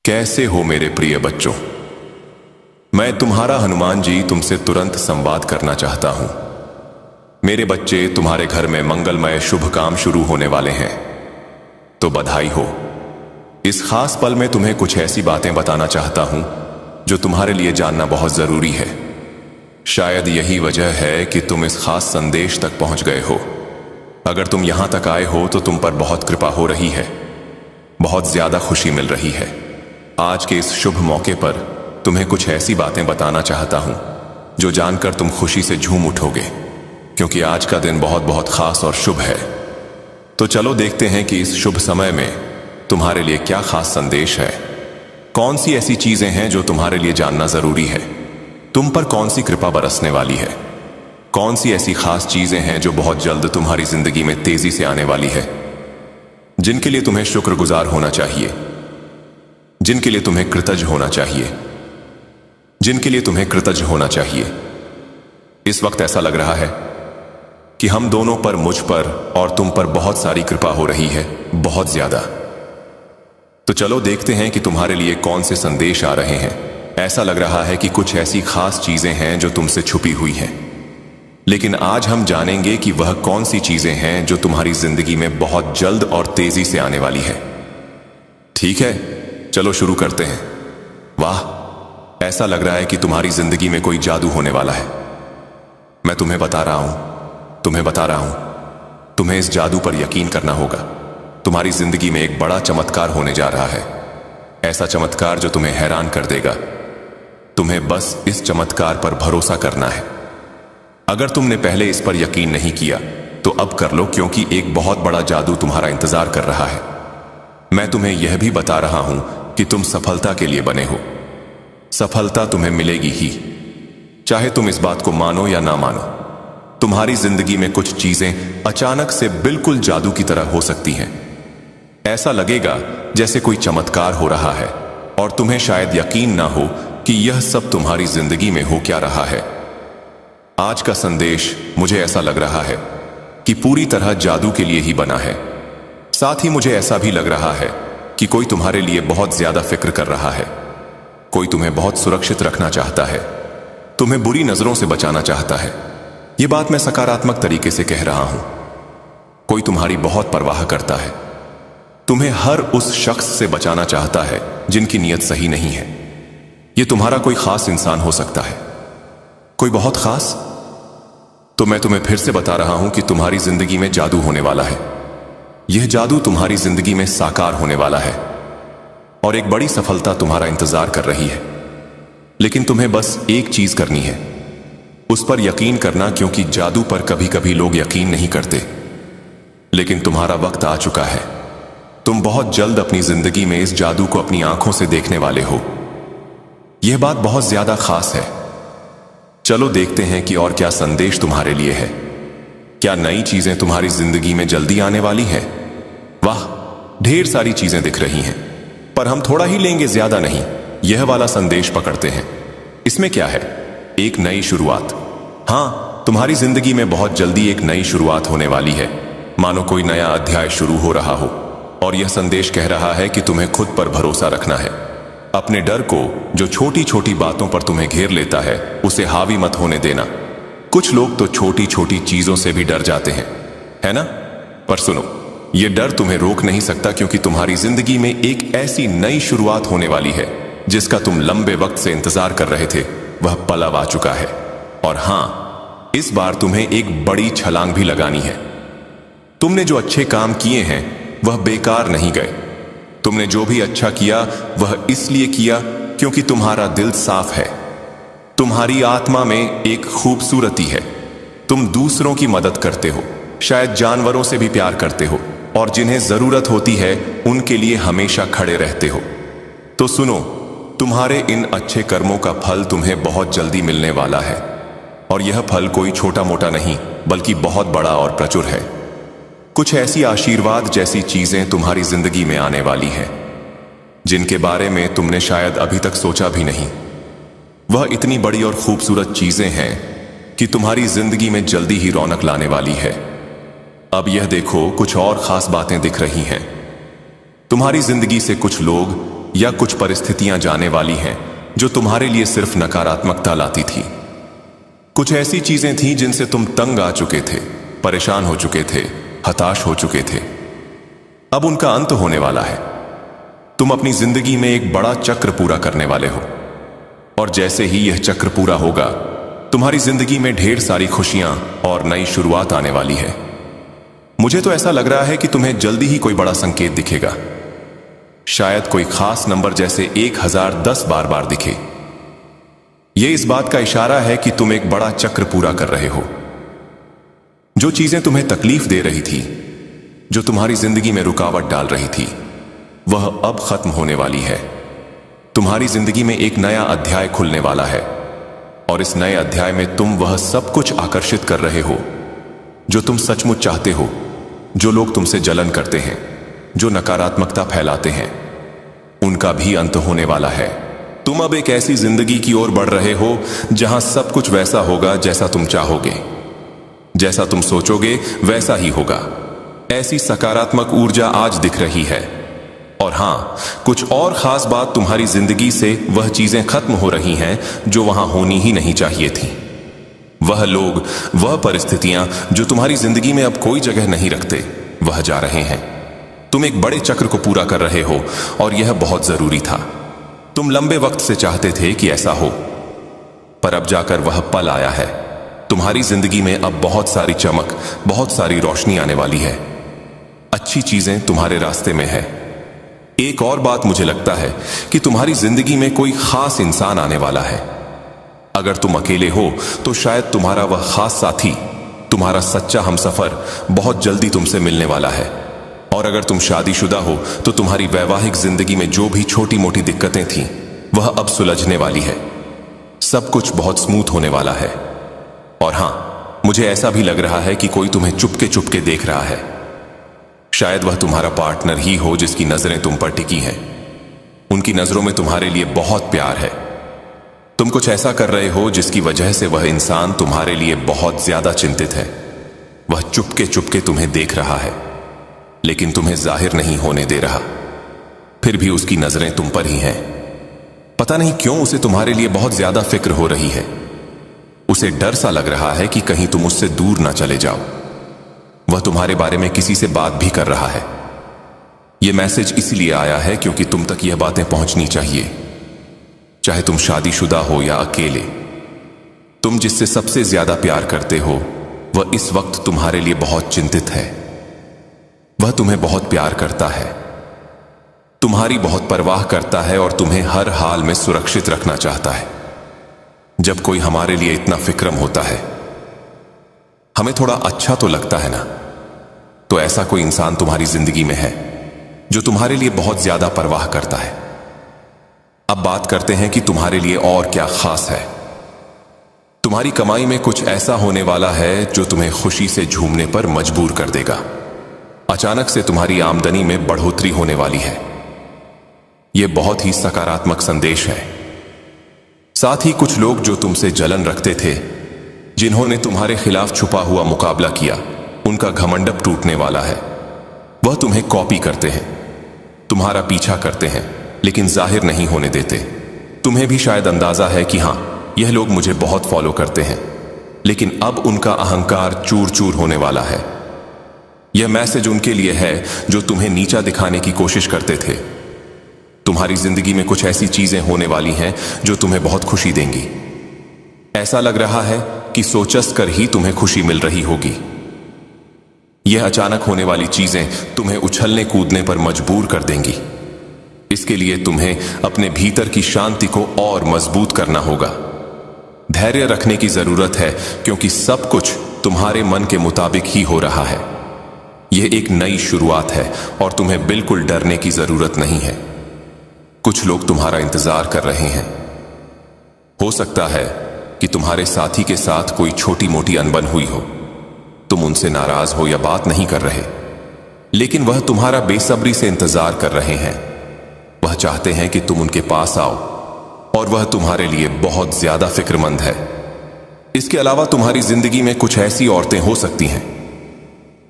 कैसे हो मेरे प्रिय बच्चों। मैं तुम्हारा हनुमान जी तुमसे तुरंत संवाद करना चाहता हूं। मेरे बच्चे, तुम्हारे घर में मंगलमय शुभ काम शुरू होने वाले हैं, तो बधाई हो। इस खास पल में तुम्हें कुछ ऐसी बातें बताना चाहता हूं जो तुम्हारे लिए जानना बहुत जरूरी है। शायद यही वजह है कि तुम इस खास संदेश तक पहुंच गए हो। अगर तुम यहां तक आए हो तो तुम पर बहुत कृपा हो रही है, बहुत ज्यादा खुशी मिल रही है। आज के इस शुभ मौके पर तुम्हें कुछ ऐसी बातें बताना चाहता हूं जो जानकर तुम खुशी से झूम उठोगे, क्योंकि आज का दिन बहुत बहुत खास और शुभ है। तो चलो देखते हैं कि इस शुभ समय में तुम्हारे लिए क्या खास संदेश है। कौन सी ऐसी चीजें हैं जो तुम्हारे लिए जानना जरूरी है। तुम पर कौन सी कृपा बरसने वाली है। कौन सी ऐसी खास चीजें हैं जो बहुत जल्द तुम्हारी जिंदगी में तेजी से आने वाली है, जिनके लिए तुम्हें शुक्रगुजार होना चाहिए, जिनके लिए तुम्हें कृतज्ञ होना चाहिए, जिनके लिए तुम्हें कृतज्ञ होना चाहिए। इस वक्त ऐसा लग रहा है कि हम दोनों पर, मुझ पर और तुम पर बहुत सारी कृपा हो रही है, बहुत ज्यादा। तो चलो देखते हैं कि तुम्हारे लिए कौन से संदेश आ रहे हैं। ऐसा लग रहा है कि कुछ ऐसी खास चीजें हैं जो तुमसे छुपी हुई हैं, लेकिन आज हम जानेंगे कि वह कौन सी चीजें हैं जो तुम्हारी जिंदगी में बहुत जल्द और तेजी से आने वाली है। ठीक है, चलो शुरू करते हैं। वाह, ऐसा लग रहा है कि तुम्हारी जिंदगी में कोई जादू होने वाला है। मैं तुम्हें बता रहा हूं, तुम्हें इस जादू पर यकीन करना होगा। तुम्हारी जिंदगी में एक बड़ा चमत्कार होने जा रहा है, ऐसा चमत्कार जो तुम्हें हैरान कर देगा। तुम्हें बस इस चमत्कार पर भरोसा करना है। अगर तुमने पहले इस पर यकीन नहीं किया तो अब कर लो, क्योंकि एक बहुत बड़ा जादू तुम्हारा इंतजार कर रहा है। मैं तुम्हें यह भी बता रहा हूं कि तुम सफलता के लिए बने हो। सफलता तुम्हें मिलेगी ही, चाहे तुम इस बात को मानो या ना मानो। तुम्हारी जिंदगी में कुछ चीजें अचानक से बिल्कुल जादू की तरह हो सकती हैं। ऐसा लगेगा जैसे कोई चमत्कार हो रहा है और तुम्हें शायद यकीन ना हो कि यह सब तुम्हारी जिंदगी में हो क्या रहा है। आज का संदेश, मुझे ऐसा लग रहा है कि पूरी तरह जादू के लिए ही बना है। साथ ही मुझे ऐसा भी लग रहा है कि कोई तुम्हारे लिए बहुत ज्यादा फिक्र कर रहा है। कोई तुम्हें बहुत सुरक्षित रखना चाहता है, तुम्हें बुरी नजरों से बचाना चाहता है। यह बात मैं सकारात्मक तरीके से कह रहा हूं। कोई तुम्हारी बहुत परवाह करता है, तुम्हें हर उस शख्स से बचाना चाहता है जिनकी नीयत सही नहीं है। यह तुम्हारा कोई खास इंसान हो सकता है, कोई बहुत खास। तो मैं तुम्हें फिर से बता रहा हूं कि तुम्हारी जिंदगी में जादू होने वाला है। यह जादू तुम्हारी जिंदगी में साकार होने वाला है और एक बड़ी सफलता तुम्हारा इंतजार कर रही है। लेकिन तुम्हें बस एक चीज करनी है, उस पर यकीन करना, क्योंकि जादू पर कभी कभी लोग यकीन नहीं करते। लेकिन तुम्हारा वक्त आ चुका है। तुम बहुत जल्द अपनी जिंदगी में इस जादू को अपनी आंखों से देखने वाले हो। यह बात बहुत ज्यादा खास है। चलो देखते हैं कि और क्या संदेश तुम्हारे लिए है। क्या नई चीजें तुम्हारी जिंदगी में जल्दी आने वाली है? वाह, ढेर सारी चीजें दिख रही हैं, पर हम थोड़ा ही लेंगे, ज्यादा नहीं। यह वाला संदेश पकड़ते हैं। इसमें क्या है? एक नई शुरुआत। हां, तुम्हारी जिंदगी में बहुत जल्दी एक नई शुरुआत होने वाली है, मानो कोई नया अध्याय शुरू हो रहा हो। और यह संदेश कह रहा है कि तुम्हें खुद पर भरोसा रखना है। अपने डर को, जो छोटी छोटी बातों पर तुम्हें घेर लेता है, उसे हावी मत होने देना। कुछ लोग तो छोटी छोटी चीजों से भी डर जाते हैं, है ना? पर सुनो, यह डर तुम्हें रोक नहीं सकता, क्योंकि तुम्हारी जिंदगी में एक ऐसी नई शुरुआत होने वाली है जिसका तुम लंबे वक्त से इंतजार कर रहे थे। वह पल अब आ चुका है। और हां, इस बार तुम्हें एक बड़ी छलांग भी लगानी है। तुमने जो अच्छे काम किए हैं वह बेकार नहीं गए। तुमने जो भी अच्छा किया वह इसलिए किया क्योंकि तुम्हारा दिल साफ है। तुम्हारी आत्मा में एक खूबसूरती है। तुम दूसरों की मदद करते हो, शायद जानवरों से भी प्यार करते हो, और जिन्हें जरूरत होती है उनके लिए हमेशा खड़े रहते हो। तो सुनो, तुम्हारे इन अच्छे कर्मों का फल तुम्हें बहुत जल्दी मिलने वाला है। और यह फल कोई छोटा मोटा नहीं, बल्कि बहुत बड़ा और प्रचुर है। कुछ ऐसी आशीर्वाद जैसी चीजें तुम्हारी जिंदगी में आने वाली हैं जिनके बारे में तुमने शायद अभी तक सोचा भी नहीं। वह इतनी बड़ी और खूबसूरत चीजें हैं कि तुम्हारी जिंदगी में जल्दी ही रौनक लाने वाली है। अब यह देखो, कुछ और खास बातें दिख रही हैं। तुम्हारी जिंदगी से कुछ लोग या कुछ परिस्थितियां जाने वाली हैं जो तुम्हारे लिए सिर्फ नकारात्मकता लाती थी। कुछ ऐसी चीजें थीं जिनसे तुम तंग आ चुके थे, परेशान हो चुके थे, हताश हो चुके थे। अब उनका अंत होने वाला है। तुम अपनी जिंदगी में एक बड़ा चक्र पूरा करने वाले हो, और जैसे ही यह चक्र पूरा होगा, तुम्हारी जिंदगी में ढेर सारी खुशियां और नई शुरुआत आने वाली है। मुझे तो ऐसा लग रहा है कि तुम्हें जल्दी ही कोई बड़ा संकेत दिखेगा। शायद कोई खास नंबर जैसे 1010 बार बार दिखे। यह इस बात का इशारा है कि तुम एक बड़ा चक्र पूरा कर रहे हो। जो चीजें तुम्हें तकलीफ दे रही थी, जो तुम्हारी जिंदगी में रुकावट डाल रही थी, वह अब खत्म होने वाली है। तुम्हारी जिंदगी में एक नया अध्याय खुलने वाला है, और इस नए अध्याय में तुम वह सब कुछ आकर्षित कर रहे हो जो तुम सचमुच चाहते हो। जो लोग तुमसे जलन करते हैं, जो नकारात्मकता फैलाते हैं, उनका भी अंत होने वाला है। तुम अब एक ऐसी जिंदगी की ओर बढ़ रहे हो जहां सब कुछ वैसा होगा जैसा तुम चाहोगे। जैसा तुम सोचोगे वैसा ही होगा। ऐसी सकारात्मक ऊर्जा आज दिख रही है। और हां, कुछ और खास बात, तुम्हारी जिंदगी से वह चीजें खत्म हो रही हैं जो वहां होनी ही नहीं चाहिए थी। वह लोग, वह परिस्थितियां जो तुम्हारी जिंदगी में अब कोई जगह नहीं रखते, वह जा रहे हैं। तुम एक बड़े चक्र को पूरा कर रहे हो, और यह बहुत जरूरी था। तुम लंबे वक्त से चाहते थे कि ऐसा हो, पर अब जाकर वह पल आया है। तुम्हारी जिंदगी में अब बहुत सारी चमक, बहुत सारी रोशनी आने वाली है। अच्छी चीजें तुम्हारे रास्ते में है। एक और बात, मुझे लगता है कि तुम्हारी जिंदगी में कोई खास इंसान आने वाला है। अगर तुम अकेले हो तो शायद तुम्हारा वह खास साथी, तुम्हारा सच्चा हमसफर बहुत जल्दी तुमसे मिलने वाला है। और अगर तुम शादीशुदा हो तो तुम्हारी वैवाहिक जिंदगी में जो भी छोटी मोटी दिक्कतें थीं, वह अब सुलझने वाली है। सब कुछ बहुत स्मूथ होने वाला है। और हां, मुझे ऐसा भी लग रहा है कि कोई तुम्हें चुपके चुपके देख रहा है। शायद वह तुम्हारा पार्टनर ही हो जिसकी नजरें तुम पर टिकी हैं। उनकी नजरों में तुम्हारे लिए बहुत प्यार है। तुम कुछ ऐसा कर रहे हो जिसकी वजह से वह इंसान तुम्हारे लिए बहुत ज्यादा चिंतित है। वह चुपके चुपके तुम्हें देख रहा है, लेकिन तुम्हें जाहिर नहीं होने दे रहा। फिर भी उसकी नजरें तुम पर ही हैं। पता नहीं क्यों उसे तुम्हारे लिए बहुत ज्यादा फिक्र हो रही है। उसे डर सा लग रहा है कि कहीं तुम उससे दूर ना चले जाओ। वह तुम्हारे बारे में किसी से बात भी कर रहा है। यह मैसेज इसलिए आया है क्योंकि तुम तक यह बातें पहुंचनी चाहिए। चाहे तुम शादीशुदा हो या अकेले, तुम जिससे सबसे ज्यादा प्यार करते हो, वह इस वक्त तुम्हारे लिए बहुत चिंतित है। वह तुम्हें बहुत प्यार करता है, तुम्हारी बहुत परवाह करता है और तुम्हें हर हाल में सुरक्षित रखना चाहता है। जब कोई हमारे लिए इतना फिक्रम होता है, हमें थोड़ा अच्छा तो लगता है ना। तो ऐसा कोई इंसान तुम्हारी जिंदगी में है जो तुम्हारे लिए बहुत ज्यादा परवाह करता है। अब बात करते हैं कि तुम्हारे लिए और क्या खास है। तुम्हारी कमाई में कुछ ऐसा होने वाला है जो तुम्हें खुशी से झूमने पर मजबूर कर देगा। अचानक से तुम्हारी आमदनी में बढ़ोतरी होने वाली है। यह बहुत ही सकारात्मक संदेश है। साथ ही कुछ लोग जो तुमसे जलन रखते थे, जिन्होंने तुम्हारे खिलाफ छुपा हुआ मुकाबला किया, उनका घमंड टूटने वाला है। वह तुम्हें कॉपी करते हैं, तुम्हारा पीछा करते हैं, लेकिन जाहिर नहीं होने देते। तुम्हें भी शायद अंदाजा है कि हां, यह लोग मुझे बहुत फॉलो करते हैं, लेकिन अब उनका अहंकार चूर चूर होने वाला है। यह मैसेज उनके लिए है जो तुम्हें नीचा दिखाने की कोशिश करते थे। तुम्हारी जिंदगी में कुछ ऐसी चीजें होने वाली हैं जो तुम्हें बहुत खुशी देंगी। ऐसा लग रहा है कि सोचस कर ही तुम्हें खुशी मिल रही होगी। यह अचानक होने वाली चीजें तुम्हें उछलने कूदने पर मजबूर कर देंगी। इसके लिए तुम्हें अपने भीतर की शांति को और मजबूत करना होगा। धैर्य रखने की जरूरत है, क्योंकि सब कुछ तुम्हारे मन के मुताबिक ही हो रहा है। यह एक नई शुरुआत है और तुम्हें बिल्कुल डरने की जरूरत नहीं है। कुछ लोग तुम्हारा इंतजार कर रहे हैं। हो सकता है कि तुम्हारे साथी के साथ कोई छोटी मोटी अनबन हुई हो। तुम उनसे नाराज हो या बात नहीं कर रहे, लेकिन वह तुम्हारा बेसब्री से इंतजार कर रहे हैं। वह चाहते हैं कि तुम उनके पास आओ, और वह तुम्हारे लिए बहुत ज्यादा फिक्रमंद है। इसके अलावा तुम्हारी जिंदगी में कुछ ऐसी औरतें हो सकती हैं,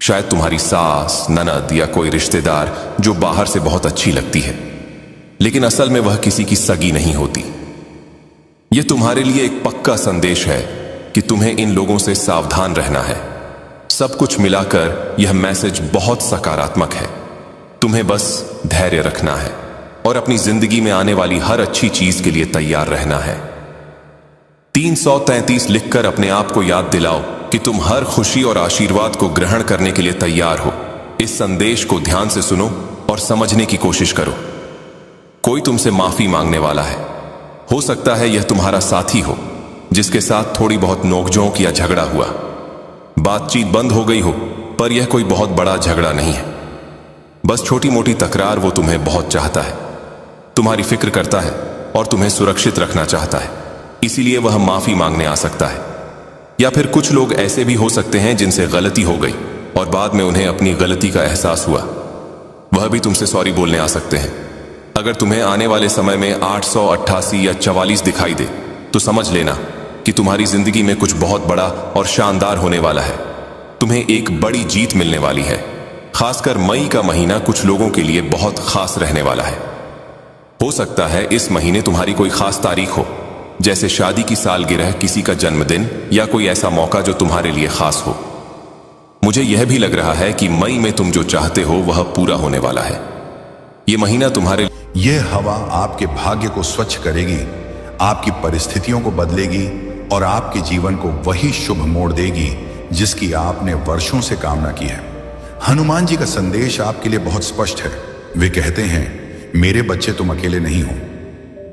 शायद तुम्हारी सास, ननद या कोई रिश्तेदार जो बाहर से बहुत अच्छी लगती है। लेकिन असल में वह किसी की सगी नहीं होती। यह तुम्हारे लिए एक पक्का संदेश है कि तुम्हें इन लोगों से सावधान रहना है। सब कुछ मिलाकर यह मैसेज बहुत सकारात्मक है। तुम्हें बस धैर्य रखना है और अपनी जिंदगी में आने वाली हर अच्छी चीज के लिए तैयार रहना है। 333 लिखकर अपने आप को याद दिलाओ कि तुम हर खुशी और आशीर्वाद को ग्रहण करने के लिए तैयार हो। इस संदेश को ध्यान से सुनो और समझने की कोशिश करो। कोई तुमसे माफी मांगने वाला है। हो सकता है यह तुम्हारा साथी हो जिसके साथ थोड़ी बहुत नोकझोंक या झगड़ा हुआ। बातचीत बंद हो गई हो, पर यह कोई बहुत बड़ा झगड़ा नहीं है। बस छोटी मोटी तकरार। वो तुम्हें बहुत चाहता है, तुम्हारी फिक्र करता है और तुम्हें सुरक्षित रखना चाहता है, इसीलिए वह माफी मांगने आ सकता है। या फिर कुछ लोग ऐसे भी हो सकते हैं जिनसे गलती हो गई और बाद में उन्हें अपनी गलती का एहसास हुआ। वह भी तुमसे सॉरी बोलने आ सकते हैं। अगर तुम्हें आने वाले समय में 888 या 44 दिखाई दे तो समझ लेना कि तुम्हारी जिंदगी में कुछ बहुत बड़ा और शानदार होने वाला है। तुम्हें एक बड़ी जीत मिलने वाली है। खासकर मई का महीना कुछ लोगों के लिए बहुत खास रहने वाला है। हो सकता है इस महीने तुम्हारी कोई खास तारीख हो, जैसे शादी की सालगिरह, किसी का जन्मदिन या कोई ऐसा मौका जो तुम्हारे लिए खास हो। मुझे यह भी लग रहा है कि मई में तुम जो चाहते हो वह पूरा होने वाला है। यह महीना तुम्हारे यह हवा आपके भाग्य को स्वच्छ करेगी, आपकी परिस्थितियों को बदलेगी और आपके जीवन को वही शुभ मोड़ देगी जिसकी आपने वर्षों से कामना की है। हनुमान जी का संदेश आपके लिए बहुत स्पष्ट है। वे कहते हैं, मेरे बच्चे तुम अकेले नहीं हो।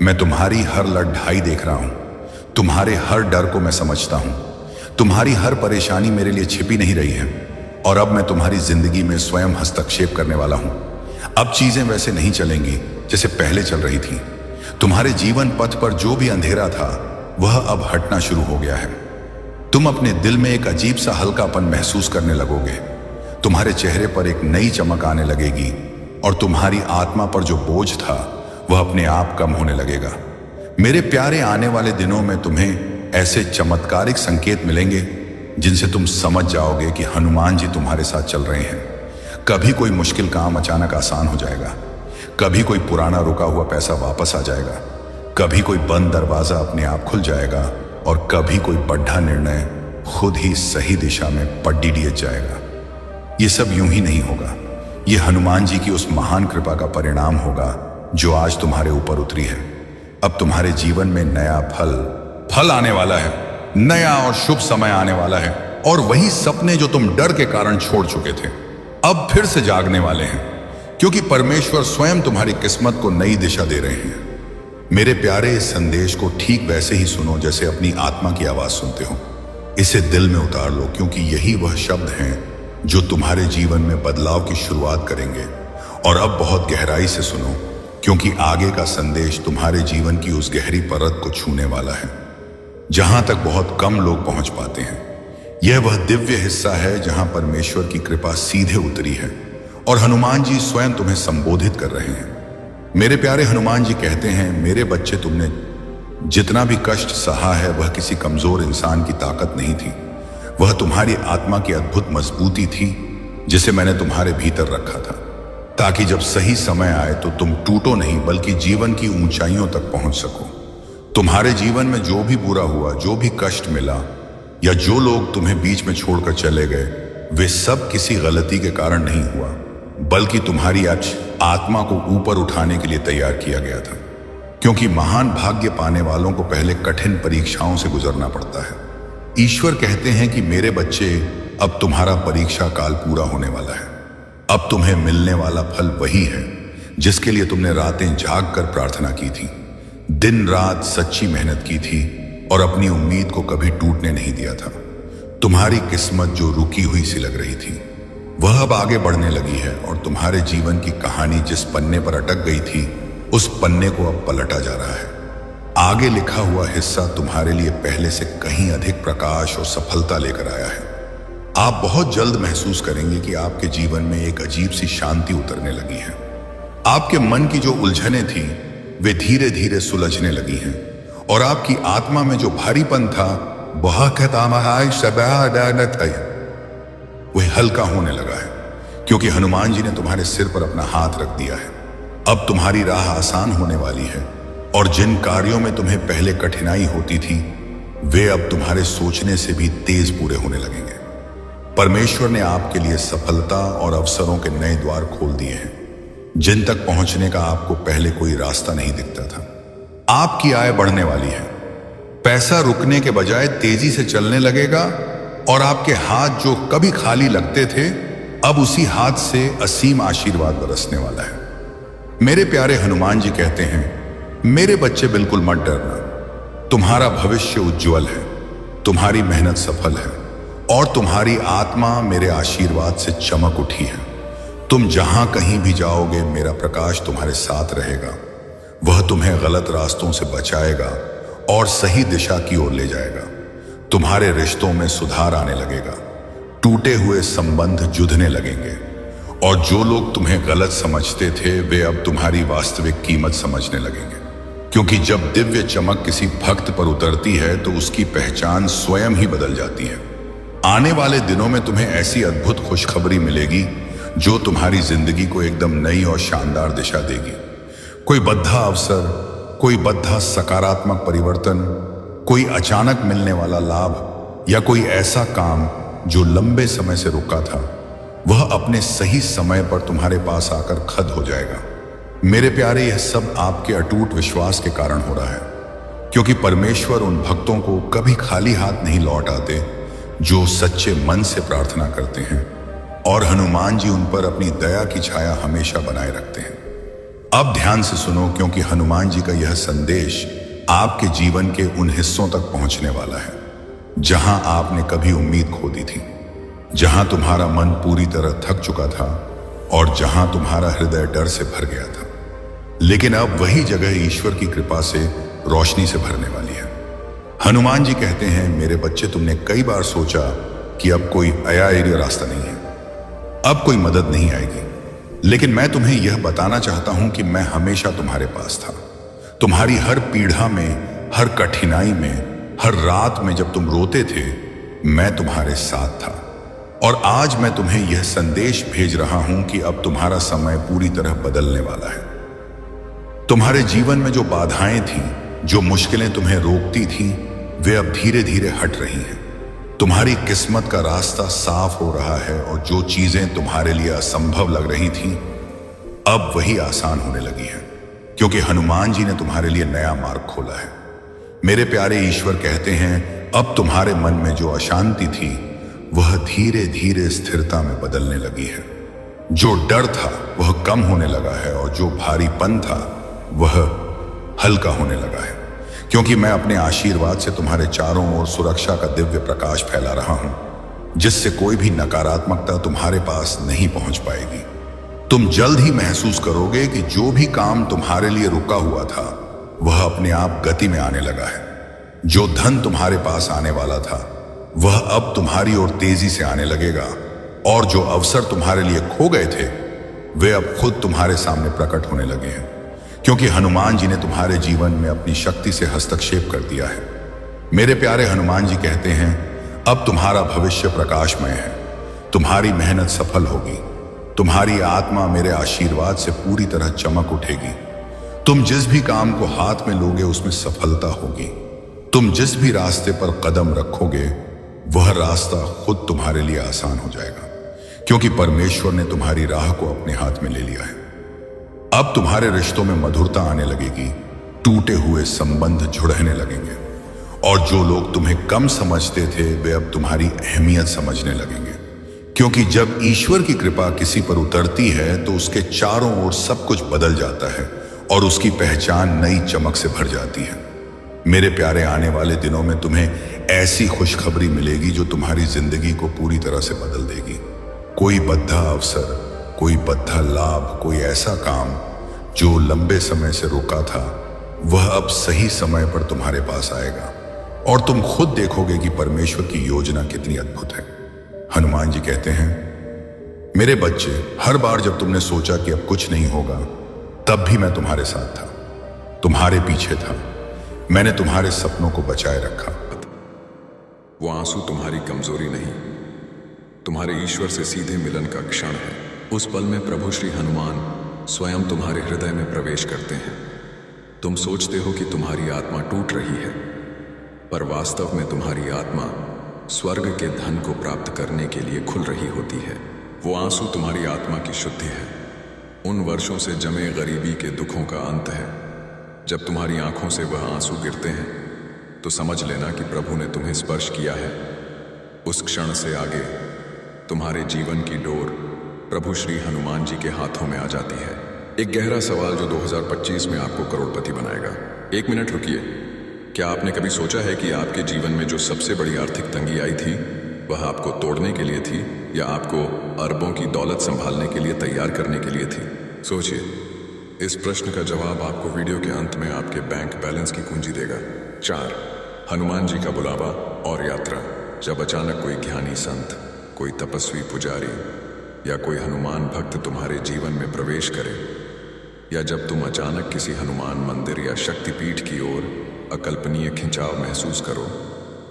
मैं तुम्हारी हर लड़ाई देख रहा हूं, तुम्हारे हर डर को मैं समझता हूं, तुम्हारी हर परेशानी मेरे लिए छिपी नहीं रही है और अब मैं तुम्हारी जिंदगी में स्वयं हस्तक्षेप करने वाला हूं। अब चीजें वैसे नहीं चलेंगी जैसे पहले चल रही थी। तुम्हारे जीवन पथ पर जो भी अंधेरा था वह अब हटना शुरू हो गया है। तुम अपने दिल में एक अजीब सा हल्कापन महसूस करने लगोगे। तुम्हारे चेहरे पर एक नई चमक आने लगेगी और तुम्हारी आत्मा पर जो बोझ था वह अपने आप कम होने लगेगा। मेरे प्यारे, आने वाले दिनों में तुम्हें ऐसे चमत्कारिक संकेत मिलेंगे जिनसे तुम समझ जाओगे कि हनुमान जी तुम्हारे साथ चल रहे हैं। कभी कोई मुश्किल काम अचानक आसान हो जाएगा, कभी कोई पुराना रुका हुआ पैसा वापस आ जाएगा, कभी कोई बंद दरवाजा अपने आप खुल जाएगा और कभी कोई बड़ा निर्णय खुद ही सही दिशा में पड्डी दिए जाएगा। ये सब यूं ही नहीं होगा। ये हनुमान जी की उस महान कृपा का परिणाम होगा जो आज तुम्हारे ऊपर उतरी है। अब तुम्हारे जीवन में नया फल आने वाला है, नया और शुभ समय आने वाला है और वही सपने जो तुम डर के कारण छोड़ चुके थे अब फिर से जागने वाले हैं, क्योंकि परमेश्वर स्वयं तुम्हारी किस्मत को नई दिशा दे रहे हैं। मेरे प्यारे, इस संदेश को ठीक वैसे ही सुनो जैसे अपनी आत्मा की आवाज सुनते हो। इसे दिल में उतार लो, क्योंकि यही वह शब्द हैं जो तुम्हारे जीवन में बदलाव की शुरुआत करेंगे। और अब बहुत गहराई से सुनो, क्योंकि आगे का संदेश तुम्हारे जीवन की उस गहरी परत को छूने वाला है जहां तक बहुत कम लोग पहुंच पाते हैं। यह वह दिव्य हिस्सा है जहां परमेश्वर की कृपा सीधे उतरी है और हनुमान जी स्वयं तुम्हें संबोधित कर रहे हैं। मेरे प्यारे, हनुमान जी कहते हैं, मेरे बच्चे, तुमने जितना भी कष्ट सहा है वह किसी कमजोर इंसान की ताकत नहीं थी। वह तुम्हारी आत्मा की अद्भुत मजबूती थी जिसे मैंने तुम्हारे भीतर रखा था, ताकि जब सही समय आए तो तुम टूटो नहीं बल्कि जीवन की ऊंचाइयों तक पहुंच सको। तुम्हारे जीवन में जो भी बुरा हुआ, जो भी कष्ट मिला या जो लोग तुम्हें बीच में छोड़कर चले गए, वे सब किसी गलती के कारण नहीं हुआ, बल्कि तुम्हारी आत्मा को ऊपर उठाने के लिए तैयार किया गया था। क्योंकि महान भाग्य पाने वालों को पहले कठिन परीक्षाओं से गुजरना पड़ता है। ईश्वर कहते हैं कि मेरे बच्चे, अब तुम्हारा परीक्षा काल पूरा होने वाला है। अब तुम्हें मिलने वाला फल वही है जिसके लिए तुमने रातें जाग कर प्रार्थना की थी, दिन रात सच्ची मेहनत की थी और अपनी उम्मीद को कभी टूटने नहीं दिया था। तुम्हारी किस्मत जो रुकी हुई सी लग रही थी वह अब आगे बढ़ने लगी है और तुम्हारे जीवन की कहानी जिस पन्ने पर अटक गई थी उस पन्ने को अब पलटा जा रहा है। आगे लिखा हुआ हिस्सा तुम्हारे लिए पहले से कहीं अधिक प्रकाश और सफलता लेकर आया है। आप बहुत जल्द महसूस करेंगे कि आपके जीवन में एक अजीब सी शांति उतरने लगी है। आपके मन की जो उलझनें थी वे धीरे धीरे सुलझने लगी हैं और आपकी आत्मा में जो भारीपन था वह हल्का होने लगा है, क्योंकि हनुमान जी ने तुम्हारे सिर पर अपना हाथ रख दिया है। अब तुम्हारी राह आसान होने वाली है और जिन कार्यों में तुम्हें पहले कठिनाई होती थी वे अब तुम्हारे सोचने से भी तेज पूरे होने लगेंगे। परमेश्वर ने आपके लिए सफलता और अवसरों के नए द्वार खोल दिए हैं जिन तक पहुंचने का आपको पहले कोई रास्ता नहीं दिखता था। आपकी आय बढ़ने वाली है, पैसा रुकने के बजाय तेजी से चलने लगेगा और आपके हाथ जो कभी खाली लगते थे अब उसी हाथ से असीम आशीर्वाद बरसने वाला है। मेरे प्यारे हनुमान जी कहते हैं, मेरे बच्चे बिल्कुल मत डरना, तुम्हारा भविष्य उज्जवल है, तुम्हारी मेहनत सफल है और तुम्हारी आत्मा मेरे आशीर्वाद से चमक उठी है। तुम जहां कहीं भी जाओगे मेरा प्रकाश तुम्हारे साथ रहेगा, वह तुम्हें गलत रास्तों से बचाएगा और सही दिशा की ओर ले जाएगा। तुम्हारे रिश्तों में सुधार आने लगेगा, टूटे हुए संबंध जुड़ने लगेंगे और जो लोग तुम्हें गलत समझते थे वे अब तुम्हारी वास्तविक कीमत समझने लगेंगे। क्योंकि जब दिव्य चमक किसी भक्त पर उतरती है तो उसकी पहचान स्वयं ही बदल जाती है। आने वाले दिनों में तुम्हें ऐसी अद्भुत खुशखबरी मिलेगी जो तुम्हारी जिंदगी को एकदम नई और शानदार दिशा देगी। कोई बद्धा अवसर, कोई बद्धा सकारात्मक परिवर्तन, कोई अचानक मिलने वाला लाभ या कोई ऐसा काम जो लंबे समय से रुका था वह अपने सही समय पर तुम्हारे पास आकर खद हो जाएगा। मेरे प्यारे, यह सब आपके अटूट विश्वास के कारण हो रहा है, क्योंकि परमेश्वर उन भक्तों को कभी खाली हाथ नहीं लौट आते जो सच्चे मन से प्रार्थना करते हैं और हनुमान जी उन पर अपनी दया की छाया हमेशा बनाए रखते हैं। अब ध्यान से सुनो, क्योंकि हनुमान जी का यह संदेश आपके जीवन के उन हिस्सों तक पहुंचने वाला है जहां आपने कभी उम्मीद खो दी थी, जहां तुम्हारा मन पूरी तरह थक चुका था और जहां तुम्हारा हृदय डर से भर गया था। लेकिन अब वही जगह ईश्वर की कृपा से रोशनी से भरने वाली है। हनुमान जी कहते हैं, मेरे बच्चे, तुमने कई बार सोचा कि अब कोई आया रास्ता नहीं है, अब कोई मदद नहीं आएगी, लेकिन मैं तुम्हें यह बताना चाहता हूं कि मैं हमेशा तुम्हारे पास था। तुम्हारी हर पीड़ा में, हर कठिनाई में, हर रात में जब तुम रोते थे मैं तुम्हारे साथ था। और आज मैं तुम्हें यह संदेश भेज रहा हूं कि अब तुम्हारा समय पूरी तरह बदलने वाला है। तुम्हारे जीवन में जो बाधाएं थीं, जो मुश्किलें तुम्हें रोकती थीं, वे अब धीरे धीरे हट रही हैं। तुम्हारी किस्मत का रास्ता साफ हो रहा है और जो चीजें तुम्हारे लिए असंभव लग रही थीं, अब वही आसान होने लगी है, क्योंकि हनुमान जी ने तुम्हारे लिए नया मार्ग खोला है। मेरे प्यारे, ईश्वर कहते हैं, अब तुम्हारे मन में जो अशांति थी वह धीरे धीरे स्थिरता में बदलने लगी है। जो डर था वह कम होने लगा है और जो भारीपन था वह हल्का होने लगा है, क्योंकि मैं अपने आशीर्वाद से तुम्हारे चारों ओर सुरक्षा का दिव्य प्रकाश फैला रहा हूं, जिससे कोई भी नकारात्मकता तुम्हारे पास नहीं पहुंच पाएगी। तुम जल्द ही महसूस करोगे कि जो भी काम तुम्हारे लिए रुका हुआ था वह अपने आप गति में आने लगा है। जो धन तुम्हारे पास आने वाला था वह अब तुम्हारी ओर तेजी से आने लगेगा और जो अवसर तुम्हारे लिए खो गए थे वे अब खुद तुम्हारे सामने प्रकट होने लगे हैं, क्योंकि हनुमान जी ने तुम्हारे जीवन में अपनी शक्ति से हस्तक्षेप कर दिया है। मेरे प्यारे, हनुमान जी कहते हैं, अब तुम्हारा भविष्य प्रकाशमय है, तुम्हारी मेहनत सफल होगी, तुम्हारी आत्मा मेरे आशीर्वाद से पूरी तरह चमक उठेगी। तुम जिस भी काम को हाथ में लोगे उसमें सफलता होगी। तुम जिस भी रास्ते पर कदम रखोगे वह रास्ता खुद तुम्हारे लिए आसान हो जाएगा, क्योंकि परमेश्वर ने तुम्हारी राह को अपने हाथ में ले लिया है। अब तुम्हारे रिश्तों में मधुरता आने लगेगी, टूटे हुए संबंध जुड़ने लगेंगे और जो लोग तुम्हें कम समझते थे वे अब तुम्हारी अहमियत समझने लगेंगे, क्योंकि जब ईश्वर की कृपा किसी पर उतरती है तो उसके चारों ओर सब कुछ बदल जाता है और उसकी पहचान नई चमक से भर जाती है। मेरे प्यारे, आने वाले दिनों में तुम्हें ऐसी खुशखबरी मिलेगी जो तुम्हारी जिंदगी को पूरी तरह से बदल देगी। कोई बद्धा अवसर, कोई बद्धा लाभ, कोई ऐसा काम जो लंबे समय से रुका था वह अब सही समय पर तुम्हारे पास आएगा और तुम खुद देखोगे कि परमेश्वर की योजना कितनी अद्भुत है। हनुमान जी कहते हैं, मेरे बच्चे, हर बार जब तुमने सोचा कि अब कुछ नहीं होगा तब भी मैं तुम्हारे साथ था, तुम्हारे पीछे था, मैंने तुम्हारे सपनों को बचाए रखा। वो आंसू तुम्हारी कमजोरी नहीं, तुम्हारे ईश्वर से सीधे मिलन का क्षण है। उस पल में प्रभु श्री हनुमान स्वयं तुम्हारे हृदय में प्रवेश करते हैं। तुम सोचते हो कि तुम्हारी आत्मा टूट रही है, पर वास्तव में तुम्हारी आत्मा स्वर्ग के धन को प्राप्त करने के लिए खुल रही होती है। वो आंसू तुम्हारी आत्मा की शुद्धि है, उन वर्षों से जमे गरीबी के दुखों का अंत है। जब तुम्हारी आंखों से वह आंसू गिरते हैं तो समझ लेना कि प्रभु ने तुम्हें स्पर्श किया है। उस क्षण से आगे तुम्हारे जीवन की डोर प्रभु श्री हनुमान जी के हाथों में आ जाती है। एक गहरा सवाल जो 2025 में आपको करोड़पति बनाएगा। 1 मिनट रुकिए। क्या आपने कभी सोचा है कि आपके जीवन में जो सबसे बड़ी आर्थिक तंगी आई थी वह आपको तोड़ने के लिए थी या आपको अरबों की दौलत संभालने के लिए तैयार करने के लिए थी? सोचिए। इस प्रश्न का जवाब आपको वीडियो के अंत में आपके बैंक बैलेंस की कुंजी देगा। 4. हनुमान जी का बुलावा और यात्रा। जब अचानक कोई ज्ञानी संत, कोई तपस्वी पुजारी या कोई हनुमान भक्त तुम्हारे जीवन में प्रवेश करे, या जब तुम अचानक किसी हनुमान मंदिर या शक्तिपीठ की ओर अकल्पनीय खिंचाव महसूस करो,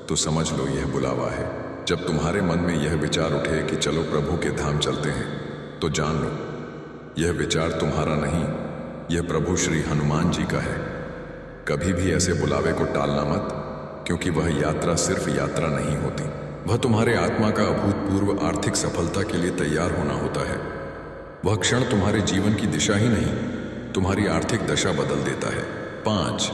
तो समझ लो यह बुलावा है। जब तुम्हारे मन में यह विचार उठे कि चलो प्रभु के धाम चलते हैं, तो जान लो यह विचार तुम्हारा नहीं, यह प्रभु श्री हनुमान जी का है। कभी भी ऐसे बुलावे को टालना मत, क्योंकि वह यात्रा सिर्फ यात्रा नहीं होती, वह तुम्हारे आत्मा का अभूतपूर्व आर्थिक सफलता के लिए तैयार होना होता है। वह क्षण तुम्हारे जीवन की दिशा ही नहीं, तुम्हारी आर्थिक दशा बदल देता है। 5.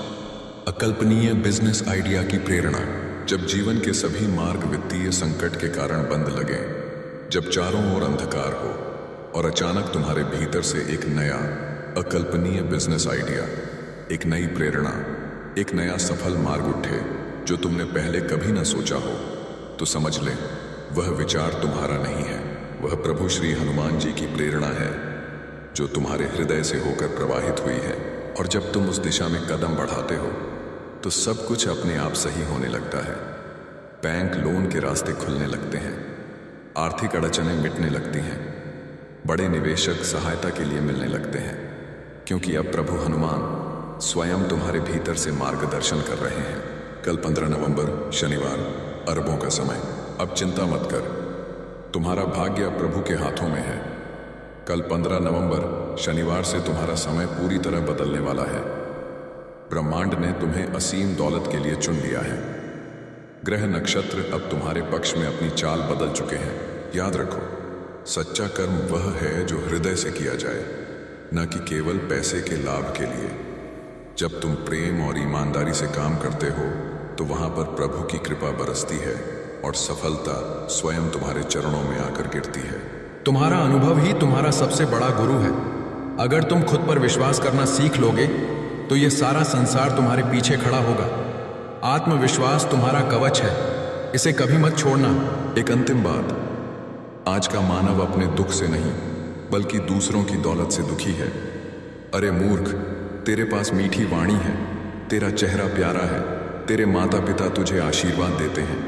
अकल्पनीय बिजनेस आइडिया की प्रेरणा। जब जीवन के सभी मार्ग वित्तीय संकट के कारण बंद लगे, जब चारों ओर अंधकार हो और अचानक तुम्हारे भीतर से एक नया अकल्पनीय बिजनेस आइडिया, एक नई प्रेरणा, एक नया सफल मार्ग उठे जो तुमने पहले कभी न सोचा हो, तो समझ ले वह विचार तुम्हारा नहीं है, वह प्रभु श्री हनुमान जी की प्रेरणा है जो तुम्हारे हृदय से होकर प्रवाहित हुई है। और जब तुम उस दिशा में कदम बढ़ाते हो तो सब कुछ अपने आप सही होने लगता है। बैंक लोन के रास्ते खुलने लगते हैं, आर्थिक अड़चनें मिटने लगती हैं, बड़े निवेशक सहायता के लिए मिलने लगते हैं, क्योंकि अब प्रभु हनुमान स्वयं तुम्हारे भीतर से मार्गदर्शन कर रहे हैं। कल 15 नवंबर शनिवार, अरबों का समय। अब चिंता मत कर, तुम्हारा भाग्य अब प्रभु के हाथों में है। कल 15 नवंबर शनिवार से तुम्हारा समय पूरी तरह बदलने वाला है। ब्रह्मांड ने तुम्हें असीम दौलत के लिए चुन लिया है। ग्रह नक्षत्र अब तुम्हारे पक्ष में अपनी चाल बदल चुके हैं। याद रखो, सच्चा कर्म वह है जो हृदय से किया जाए, न कि केवल पैसे के लाभ के लिए। जब तुम प्रेम और ईमानदारी से काम करते हो तो वहां पर प्रभु की कृपा बरसती है और सफलता स्वयं तुम्हारे चरणों में आकर गिरती है। तुम्हारा अनुभव ही तुम्हारा सबसे बड़ा गुरु है। अगर तुम खुद पर विश्वास करना सीख लोगे तो यह सारा संसार तुम्हारे पीछे खड़ा होगा। आत्मविश्वास तुम्हारा कवच है, इसे कभी मत छोड़ना। एक अंतिम बात, आज का मानव अपने दुख से नहीं बल्कि दूसरों की दौलत से दुखी है। अरे मूर्ख, तेरे पास मीठी वाणी है, तेरा चेहरा प्यारा है, तेरे माता पिता तुझे आशीर्वाद देते हैं,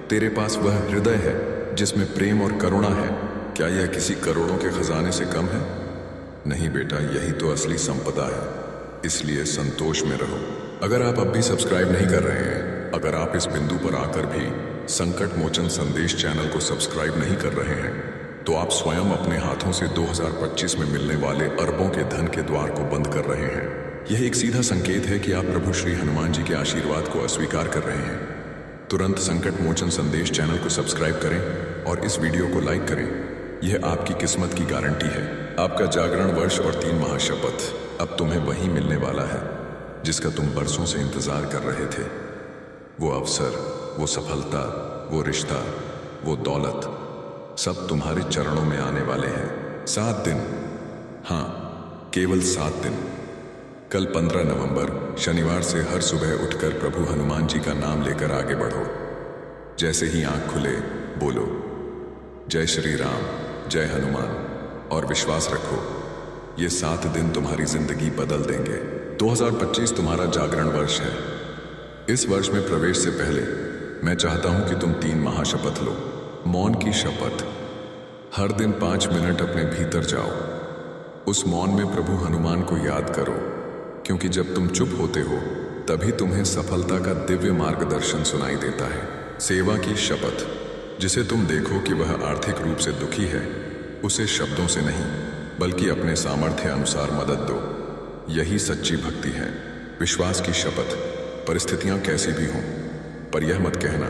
तेरे पास वह हृदय है जिसमें प्रेम और करुणा है। क्या यह किसी करोड़ों के खजाने से कम है? नहीं बेटा, यही तो असली संपदा है। इसलिए संतोष में रहो। अगर आप अब भी सब्सक्राइब नहीं कर रहे हैं, अगर आप इस बिंदु पर आकर भी संकट मोचन संदेश चैनल को सब्सक्राइब नहीं कर रहे हैं, तो आप स्वयं अपने हाथों से 2025 में मिलने वाले अरबों के धन के द्वार को बंद कर रहे हैं। यह एक सीधा संकेत है कि आप प्रभु श्री हनुमान जी के आशीर्वाद को अस्वीकार कर रहे हैं। तुरंत संकट मोचन संदेश चैनल को सब्सक्राइब करें और इस वीडियो को लाइक करें। यह आपकी किस्मत की गारंटी है। आपका जागरण वर्ष और 3 महाशपथ अब तुम्हें वही मिलने वाला है जिसका तुम बरसों से इंतजार कर रहे थे। वो अवसर, वो सफलता, वो रिश्ता, वो दौलत, सब तुम्हारे चरणों में आने वाले हैं। 7 दिन, हाँ, केवल 7 दिन। कल 15 नवंबर शनिवार से हर सुबह उठकर प्रभु हनुमान जी का नाम लेकर आगे बढ़ो। जैसे ही आंख खुले बोलो जय श्री राम, जय हनुमान, और विश्वास रखो ये 7 दिन तुम्हारी जिंदगी बदल देंगे। 2025 तुम्हारा जागरण वर्ष है। इस वर्ष में प्रवेश से पहले मैं चाहता हूं कि तुम 3 महाशपथ लो। मौन की शपथ। हर दिन 5 मिनट अपने भीतर जाओ। उस मौन में प्रभु हनुमान को याद करो, क्योंकि जब तुम चुप होते हो तभी तुम्हें सफलता का दिव्य मार्गदर्शन सुनाई देता है। सेवा की शपथ। जिसे तुम देखो कि वह आर्थिक रूप से दुखी है, उसे शब्दों से नहीं बल्कि अपने सामर्थ्य अनुसार मदद दो। यही सच्ची भक्ति है। विश्वास की शपथ, परिस्थितियां कैसी भी हों, पर यह मत कहना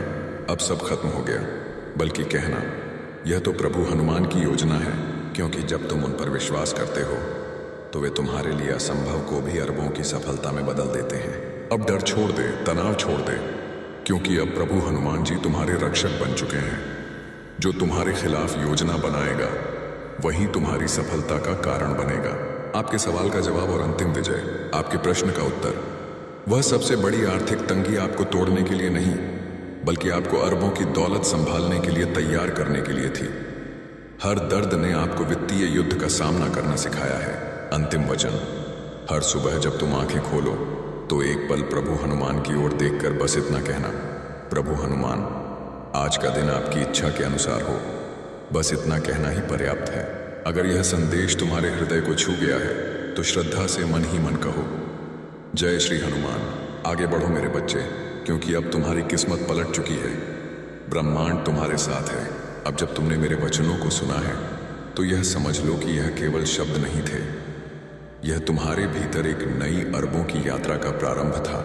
अब सब खत्म हो गया, बल्कि कहना यह तो प्रभु हनुमान की योजना है, क्योंकि जब तुम उन पर विश्वास करते हो तो वे तुम्हारे लिए असंभव को भी अरबों की सफलता में बदल देते हैं। अब डर छोड़ दे, तनाव छोड़ दे, क्योंकि अब प्रभु हनुमान जी तुम्हारे रक्षक बन चुके हैं। जो तुम्हारे खिलाफ योजना बनाएगा वही तुम्हारी सफलता का कारण बनेगा। आपके सवाल का जवाब और अंतिम विजय, आपके प्रश्न का उत्तर, वह सबसे बड़ी आर्थिक तंगी आपको तोड़ने के लिए नहीं, बल्कि आपको अरबों की दौलत संभालने के लिए तैयार करने के लिए थी। हर दर्द ने आपको वित्तीय युद्ध का सामना करना सिखाया है। अंतिम वचन, हर सुबह जब तुम आंखें खोलो तो एक पल प्रभु हनुमान की ओर देखकर बस इतना कहना, प्रभु हनुमान, आज का दिन आपकी इच्छा के अनुसार हो। बस इतना कहना ही पर्याप्त है। अगर यह संदेश तुम्हारे हृदय को छू गया है तो श्रद्धा से मन ही मन कहो, जय श्री हनुमान। आगे बढ़ो मेरे बच्चे, क्योंकि अब तुम्हारी किस्मत पलट चुकी है। ब्रह्मांड तुम्हारे साथ है। अब जब तुमने मेरे वचनों को सुना है तो यह समझ लो कि यह केवल शब्द नहीं थे, यह तुम्हारे भीतर एक नई अरबों की यात्रा का प्रारंभ था।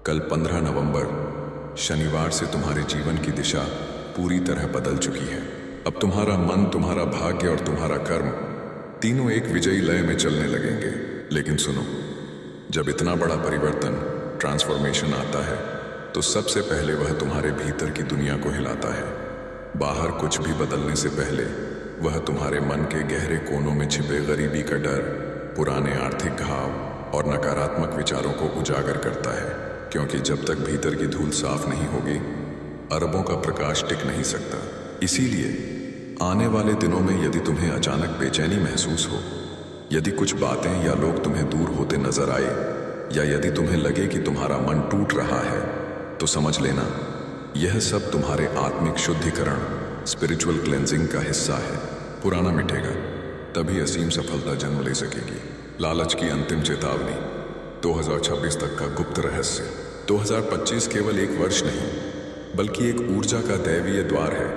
कल 15 नवंबर शनिवार से तुम्हारे जीवन की दिशा पूरी तरह बदल चुकी है। अब तुम्हारा मन, तुम्हारा भाग्य और तुम्हारा कर्म तीनों एक विजयी लय में चलने लगेंगे। लेकिन सुनो, जब इतना बड़ा परिवर्तन, ट्रांसफॉर्मेशन आता है तो सबसे पहले वह तुम्हारे भीतर की दुनिया को हिलाता है। बाहर कुछ भी बदलने से पहले वह तुम्हारे मन के गहरे कोनों में छिपे गरीबी का डर, पुराने आर्थिक घाव और नकारात्मक विचारों को उजागर करता है। क्योंकि जब तक भीतर की धूल साफ नहीं होगी, अरबों का प्रकाश टिक नहीं सकता। इसीलिए आने वाले दिनों में यदि तुम्हें अचानक बेचैनी महसूस हो, यदि कुछ बातें या लोग तुम्हें दूर होते नजर आए, या यदि तुम्हें लगे कि तुम्हारा मन टूट रहा है, तो समझ लेना यह सब तुम्हारे आत्मिक शुद्धिकरण, स्पिरिचुअल क्लेंजिंग का हिस्सा है। पुराना मिटेगा, तभी असीम सफलता जन्म ले सकेगी। लालच की अंतिम चेतावनी, 2026 तक का गुप्त रहस्य। 2025 केवल एक वर्ष नहीं, बल्कि एक ऊर्जा का दैवीय द्वार है।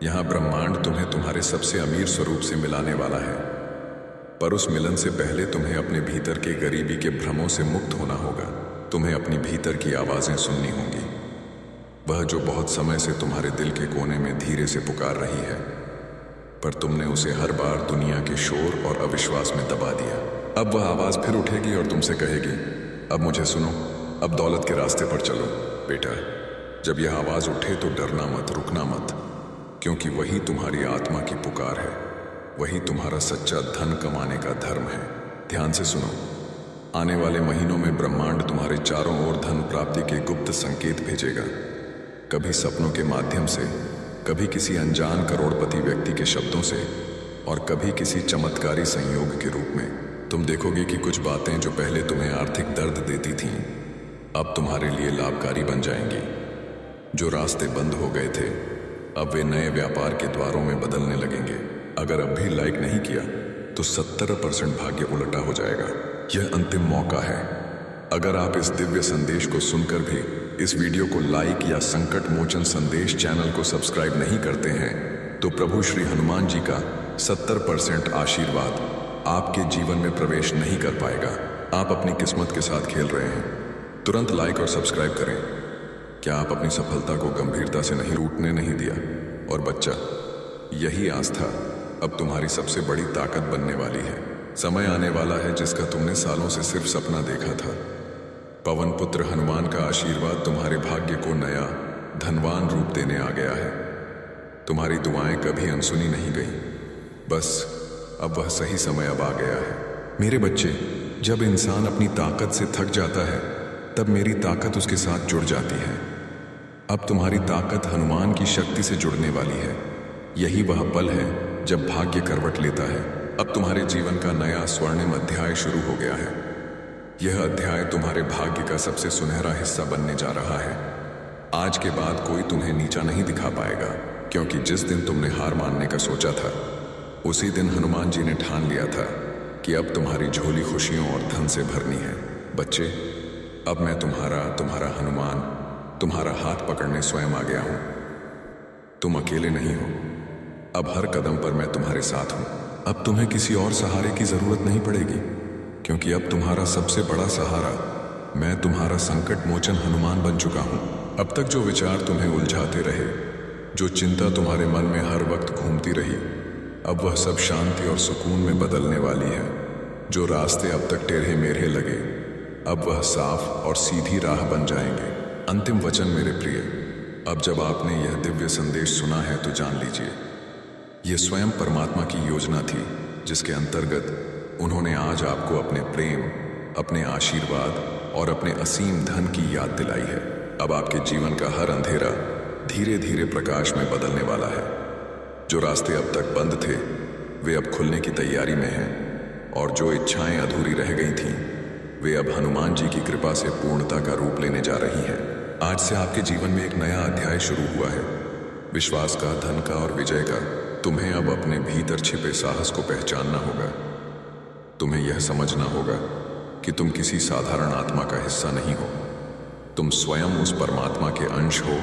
यहां ब्रह्मांड तुम्हें तुम्हारे सबसे अमीर स्वरूप से मिलाने वाला है, पर उस मिलन से पहले तुम्हें अपने भीतर के गरीबी के भ्रमों से मुक्त होना होगा। तुम्हें अपनी भीतर की आवाजें सुननी होंगी, वह जो बहुत समय से तुम्हारे दिल के कोने में धीरे से पुकार रही है, पर तुमने उसे हर बार दुनिया के शोर और अविश्वास में दबा दिया। अब वह आवाज फिर उठेगी और तुमसे कहेगी, अब मुझे सुनो, अब दौलत के रास्ते पर चलो। बेटा, जब यह आवाज उठे तो डरना मत, रुकना मत, क्योंकि वही तुम्हारी आत्मा की पुकार है, वही तुम्हारा सच्चा धन कमाने का धर्म है। ध्यान से सुनो, आने वाले महीनों में ब्रह्मांड तुम्हारे चारों ओर धन प्राप्ति के गुप्त संकेत भेजेगा। कभी सपनों के माध्यम से, कभी किसी अनजान करोड़पति व्यक्ति के शब्दों से, और कभी किसी चमत्कारी संयोग के रूप में। तुम देखोगे कि कुछ बातें जो पहले तुम्हें आर्थिक दर्द देती थीं, अब तुम्हारे लिए लाभकारी बन जाएंगी। जो रास्ते बंद हो गए थे, अब वे नए व्यापार के द्वारों में बदलने लगेंगे। अगर अब भी लाइक नहीं किया तो 70% भाग्य उलटा हो जाएगा। यह अंतिम मौका है। अगर आप इस दिव्य संदेश को सुनकर भी इस वीडियो को लाइक या संकट मोचन संदेश चैनल को सब्सक्राइब नहीं करते हैं, तो प्रभु श्री हनुमान जी का 70% आशीर्वाद आपके जीवन में प्रवेश नहीं कर पाएगा। आप अपनी किस्मत के साथ खेल रहे हैं। तुरंत लाइक और सब्सक्राइब करें। क्या आप अपनी सफलता को गंभीरता से नहीं टूटने नहीं दिया? और बच्चा, यही आस्था अब तुम्हारी सबसे बड़ी ताकत बनने वाली है। समय आने वाला है जिसका तुमने सालों से सिर्फ सपना देखा था। पवन पुत्र हनुमान का आशीर्वाद तुम्हारे भाग्य को नया धनवान रूप देने आ गया है। तुम्हारी दुआएं कभी अनसुनी नहीं गई, बस अब वह सही समय अब आ गया है। मेरे बच्चे, जब इंसान अपनी ताकत से थक जाता है, तब मेरी ताकत उसके साथ जुड़ जाती है। अब तुम्हारी ताकत हनुमान की शक्ति से जुड़ने वाली है। यही वह पल है जब भाग्य करवट लेता है। अब तुम्हारे जीवन का नया स्वर्णिम अध्याय शुरू हो गया है। यह अध्याय तुम्हारे भाग्य का सबसे सुनहरा हिस्सा बनने जा रहा है। आज के बाद कोई तुम्हें नीचा नहीं दिखा पाएगा, क्योंकि जिस दिन तुमने हार मानने का सोचा था, उसी दिन हनुमान जी ने ठान लिया था कि अब तुम्हारी झोली खुशियों और धन से भरनी है। बच्चे, अब मैं तुम्हारा हनुमान तुम्हारा हाथ पकड़ने स्वयं आ गया हूं। तुम अकेले नहीं हो। अब हर कदम पर मैं तुम्हारे साथ हूं। अब तुम्हें किसी और सहारे की जरूरत नहीं पड़ेगी, क्योंकि अब तुम्हारा सबसे बड़ा सहारा मैं तुम्हारा संकट मोचन हनुमान बन चुका हूं। अब तक जो विचार तुम्हें उलझाते रहे, जो चिंता तुम्हारे मन में हर वक्त घूमती रही, अब वह सब शांति और सुकून में बदलने वाली है। जो रास्ते अब तक टेढ़े मेढ़े लगे, अब वह साफ और सीधी राह बन जाएंगे। अंतिम वचन मेरे प्रिय, अब जब आपने यह दिव्य संदेश सुना है तो जान लीजिए, यह स्वयं परमात्मा की योजना थी, जिसके अंतर्गत उन्होंने आज आपको अपने प्रेम, अपने आशीर्वाद और अपने असीम धन की याद दिलाई है। अब आपके जीवन का हर अंधेरा धीरे धीरे प्रकाश में बदलने वाला है। जो रास्ते अब तक बंद थे वे अब खुलने की तैयारी में हैं, और जो इच्छाएं अधूरी रह गई थीं वे अब हनुमान जी की कृपा से पूर्णता का रूप लेने जा रही हैं। आज से आपके जीवन में एक नया अध्याय शुरू हुआ है, विश्वास का, धन का और विजय का। तुम्हें अब अपने भीतर छिपे साहस को पहचानना होगा। तुम्हें यह समझना होगा कि तुम किसी साधारण आत्मा का हिस्सा नहीं हो। तुम स्वयं उस परमात्मा के अंश हो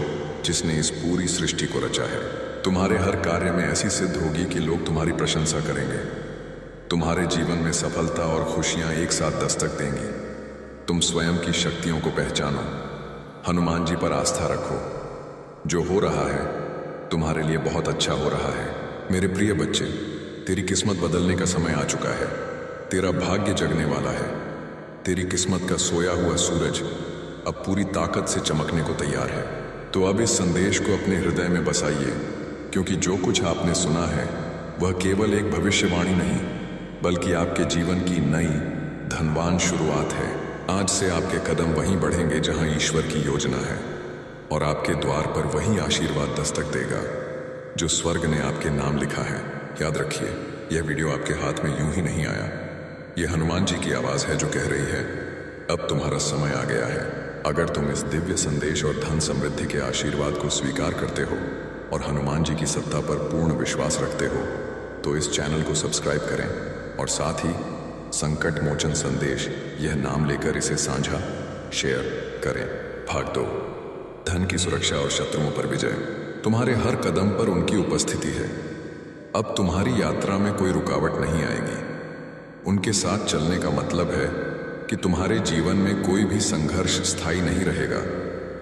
जिसने इस पूरी सृष्टि को रचा है। तुम्हारे हर कार्य में ऐसी सिद्ध होगी कि लोग तुम्हारी प्रशंसा करेंगे। तुम्हारे जीवन में सफलता और खुशियां एक साथ दस्तक देंगी। तुम स्वयं की शक्तियों को पहचानो, हनुमान जी पर आस्था रखो। जो हो रहा है तुम्हारे लिए बहुत अच्छा हो रहा है। मेरे प्रिय बच्चे, तेरी किस्मत बदलने का समय आ चुका है। तेरा भाग्य जगने वाला है। तेरी किस्मत का सोया हुआ सूरज अब पूरी ताकत से चमकने को तैयार है। तो अब इस संदेश को अपने हृदय में बसाइए, क्योंकि जो कुछ आपने सुना है वह केवल एक भविष्यवाणी नहीं, बल्कि आपके जीवन की नई धनवान शुरुआत है। आज से आपके कदम वहीं बढ़ेंगे जहां ईश्वर की योजना है, और आपके द्वार पर वही आशीर्वाद दस्तक देगा जो स्वर्ग ने आपके नाम लिखा है। याद रखिए, यह वीडियो आपके हाथ में यूं ही नहीं आया। यह हनुमान जी की आवाज है जो कह रही है, अब तुम्हारा समय आ गया है। अगर तुम इस दिव्य संदेश और धन समृद्धि के आशीर्वाद को स्वीकार करते हो और हनुमान जी की सत्ता पर पूर्ण विश्वास रखते हो, तो इस चैनल को सब्सक्राइब करें और साथ ही संकट मोचन संदेश यह नाम लेकर इसे साझा शेयर करें। भाग 2, धन की सुरक्षा और शत्रुओं पर विजय। तुम्हारे हर कदम पर उनकी उपस्थिति है। अब तुम्हारी यात्रा में कोई रुकावट नहीं आएगी। उनके साथ चलने का मतलब है कि तुम्हारे जीवन में कोई भी संघर्ष स्थायी नहीं रहेगा,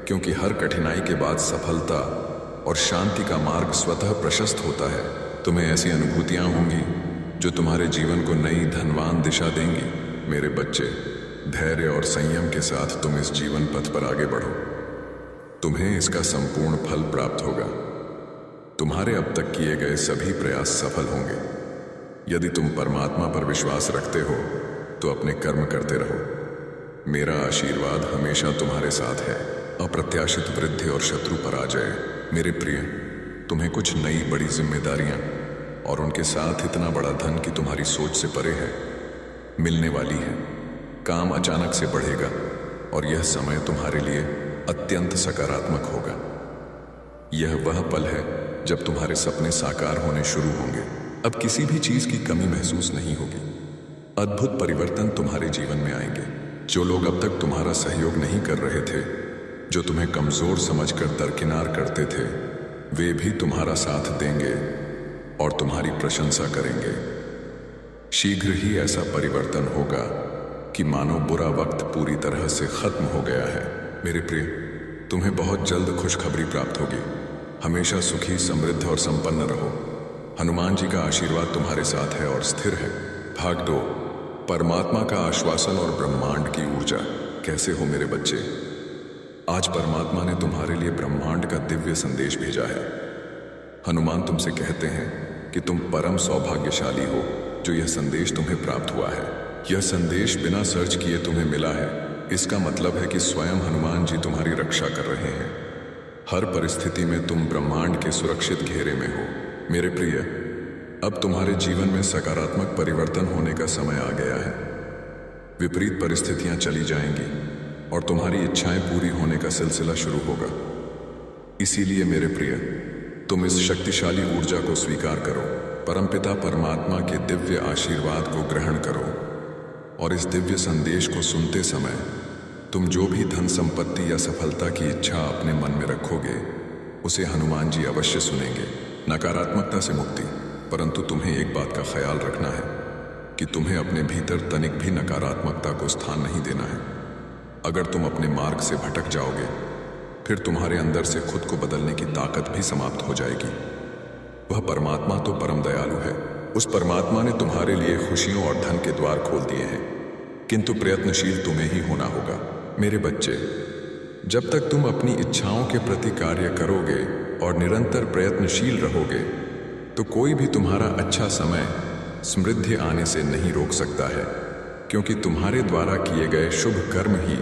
क्योंकि हर कठिनाई के बाद सफलता और शांति का मार्ग स्वतः प्रशस्त होता है। तुम्हें ऐसी अनुभूतियां होंगी जो तुम्हारे जीवन को नई धनवान दिशा देंगी। मेरे बच्चे, धैर्य और संयम के साथ तुम इस जीवन पथ पर आगे बढ़ो। तुम्हें इसका संपूर्ण फल प्राप्त होगा। तुम्हारे अब तक किए गए सभी प्रयास सफल होंगे। यदि तुम परमात्मा पर विश्वास रखते हो तो अपने कर्म करते रहो। मेरा आशीर्वाद हमेशा तुम्हारे साथ है। अप्रत्याशित वृद्धि और शत्रु पराजय। मेरे प्रिय, तुम्हें कुछ नई बड़ी जिम्मेदारियां और उनके साथ इतना बड़ा धन कि तुम्हारी सोच से परे है मिलने वाली है। काम अचानक से बढ़ेगा और यह समय तुम्हारे लिए अत्यंत सकारात्मक होगा। यह वह पल है जब तुम्हारे सपने साकार होने शुरू होंगे। अब किसी भी चीज की कमी महसूस नहीं होगी। अद्भुत परिवर्तन तुम्हारे जीवन में आएंगे। जो लोग अब तक तुम्हारा सहयोग नहीं कर रहे थे, जो तुम्हें कमजोर समझकर दरकिनार करते थे, वे भी तुम्हारा साथ देंगे और तुम्हारी प्रशंसा करेंगे। शीघ्र ही ऐसा परिवर्तन होगा कि मानो बुरा वक्त पूरी तरह से खत्म हो गया है। मेरे प्रिय, तुम्हें बहुत जल्द खुशखबरी प्राप्त होगी। हमेशा सुखी, समृद्ध और संपन्न रहो। हनुमान जी का आशीर्वाद तुम्हारे साथ है और स्थिर है। भाग 2, परमात्मा का आश्वासन और ब्रह्मांड की ऊर्जा। कैसे हो मेरे बच्चे? आज परमात्मा ने तुम्हारे लिए ब्रह्मांड का दिव्य संदेश भेजा है। हनुमान तुमसे कहते हैं कि तुम परम सौभाग्यशाली हो जो यह संदेश तुम्हें प्राप्त हुआ है। यह संदेश बिना सर्च किए तुम्हें मिला है। इसका मतलब है कि स्वयं हनुमान जी तुम्हारी रक्षा कर रहे हैं। हर परिस्थिति में तुम ब्रह्मांड के सुरक्षित घेरे में हो। मेरे प्रिय, अब तुम्हारे जीवन में सकारात्मक परिवर्तन होने का समय आ गया है। विपरीत परिस्थितियां चली जाएंगी और तुम्हारी इच्छाएं पूरी होने का सिलसिला शुरू होगा। इसीलिए मेरे प्रिय, तुम इस शक्तिशाली ऊर्जा को स्वीकार करो। परमपिता परमात्मा के दिव्य आशीर्वाद को ग्रहण करो और इस दिव्य संदेश को सुनते समय तुम जो भी धन संपत्ति या सफलता की इच्छा अपने मन में रखोगे, उसे हनुमान जी अवश्य सुनेंगे। नकारात्मकता से मुक्ति। परंतु तुम्हें एक बात का ख्याल रखना है कि तुम्हें अपने भीतर तनिक भी नकारात्मकता को स्थान नहीं देना है। अगर तुम अपने मार्ग से भटक जाओगे, फिर तुम्हारे अंदर से खुद को बदलने की ताकत भी समाप्त हो जाएगी। वह परमात्मा तो परम दयालु है। उस परमात्मा ने तुम्हारे लिए खुशियों और धन के द्वार खोल दिए हैं, किंतु प्रयत्नशील तुम्हें ही होना होगा। मेरे बच्चे, जब तक तुम अपनी इच्छाओं के प्रति कार्य करोगे और निरंतर प्रयत्नशील रहोगे, तो कोई भी तुम्हारा अच्छा समय समृद्धि आने से नहीं रोक सकता है, क्योंकि तुम्हारे द्वारा किए गए शुभ कर्म ही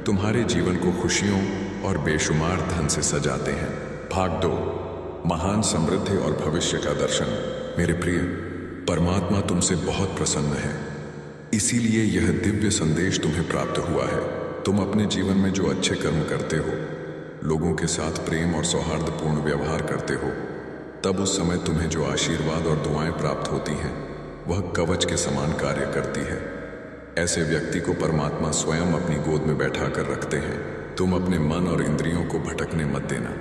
तुम्हारे जीवन को खुशियों और बेशुमार धन से सजाते हैं। भाग 2, महान समृद्धि और भविष्य का दर्शन। मेरे प्रिय, परमात्मा तुमसे बहुत प्रसन्न है, इसीलिए यह दिव्य संदेश तुम्हें प्राप्त हुआ है। तुम अपने जीवन में जो अच्छे कर्म करते हो, लोगों के साथ प्रेम और सौहार्दपूर्ण व्यवहार करते हो, तब उस समय तुम्हें जो आशीर्वाद और दुआएं प्राप्त होती हैं, वह कवच के समान कार्य करती है। ऐसे व्यक्ति को परमात्मा स्वयं अपनी गोद में बैठा कर रखते हैं। तुम अपने मन और इंद्रियों को भटकने मत देना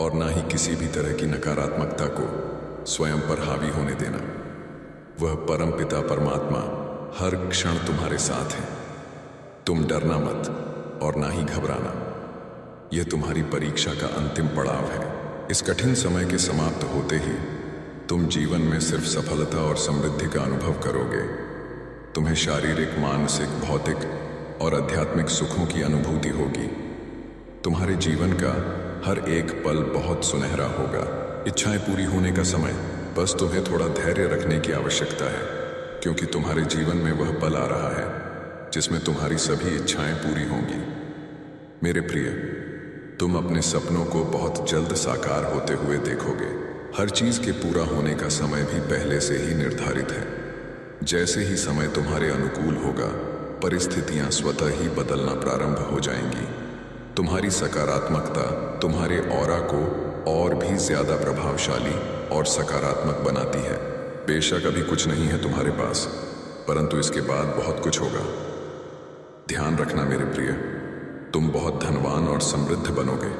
और ना ही किसी भी तरह की नकारात्मकता को स्वयं पर हावी होने देना। वह परम पिता परमात्मा हर क्षण तुम्हारे साथ है। तुम डरना मत और ना ही घबराना। यह तुम्हारी परीक्षा का अंतिम पड़ाव है। इस कठिन समय के समाप्त होते ही तुम जीवन में सिर्फ सफलता और समृद्धि का अनुभव करोगे। तुम्हें शारीरिक, मानसिक, भौतिक और आध्यात्मिक सुखों की अनुभूति होगी। तुम्हारे जीवन का हर एक पल बहुत सुनहरा होगा। इच्छाएं पूरी होने का समय, बस तुम्हें थोड़ा धैर्य रखने की आवश्यकता है, क्योंकि तुम्हारे जीवन में वह पल आ रहा है जिसमें तुम्हारी सभी इच्छाएं पूरी होंगी। मेरे प्रिय, तुम अपने सपनों को बहुत जल्द साकार होते हुए देखोगे। हर चीज के पूरा होने का समय भी पहले से ही निर्धारित है। जैसे ही समय तुम्हारे अनुकूल होगा, परिस्थितियां स्वतः ही बदलना प्रारंभ हो जाएंगी। तुम्हारी सकारात्मकता तुम्हारे ऑरा को और भी ज्यादा प्रभावशाली और सकारात्मक बनाती है। बेशक अभी कुछ नहीं है तुम्हारे पास, परंतु इसके बाद बहुत कुछ होगा। ध्यान रखना मेरे प्रिय, तुम बहुत धनवान और समृद्ध बनोगे।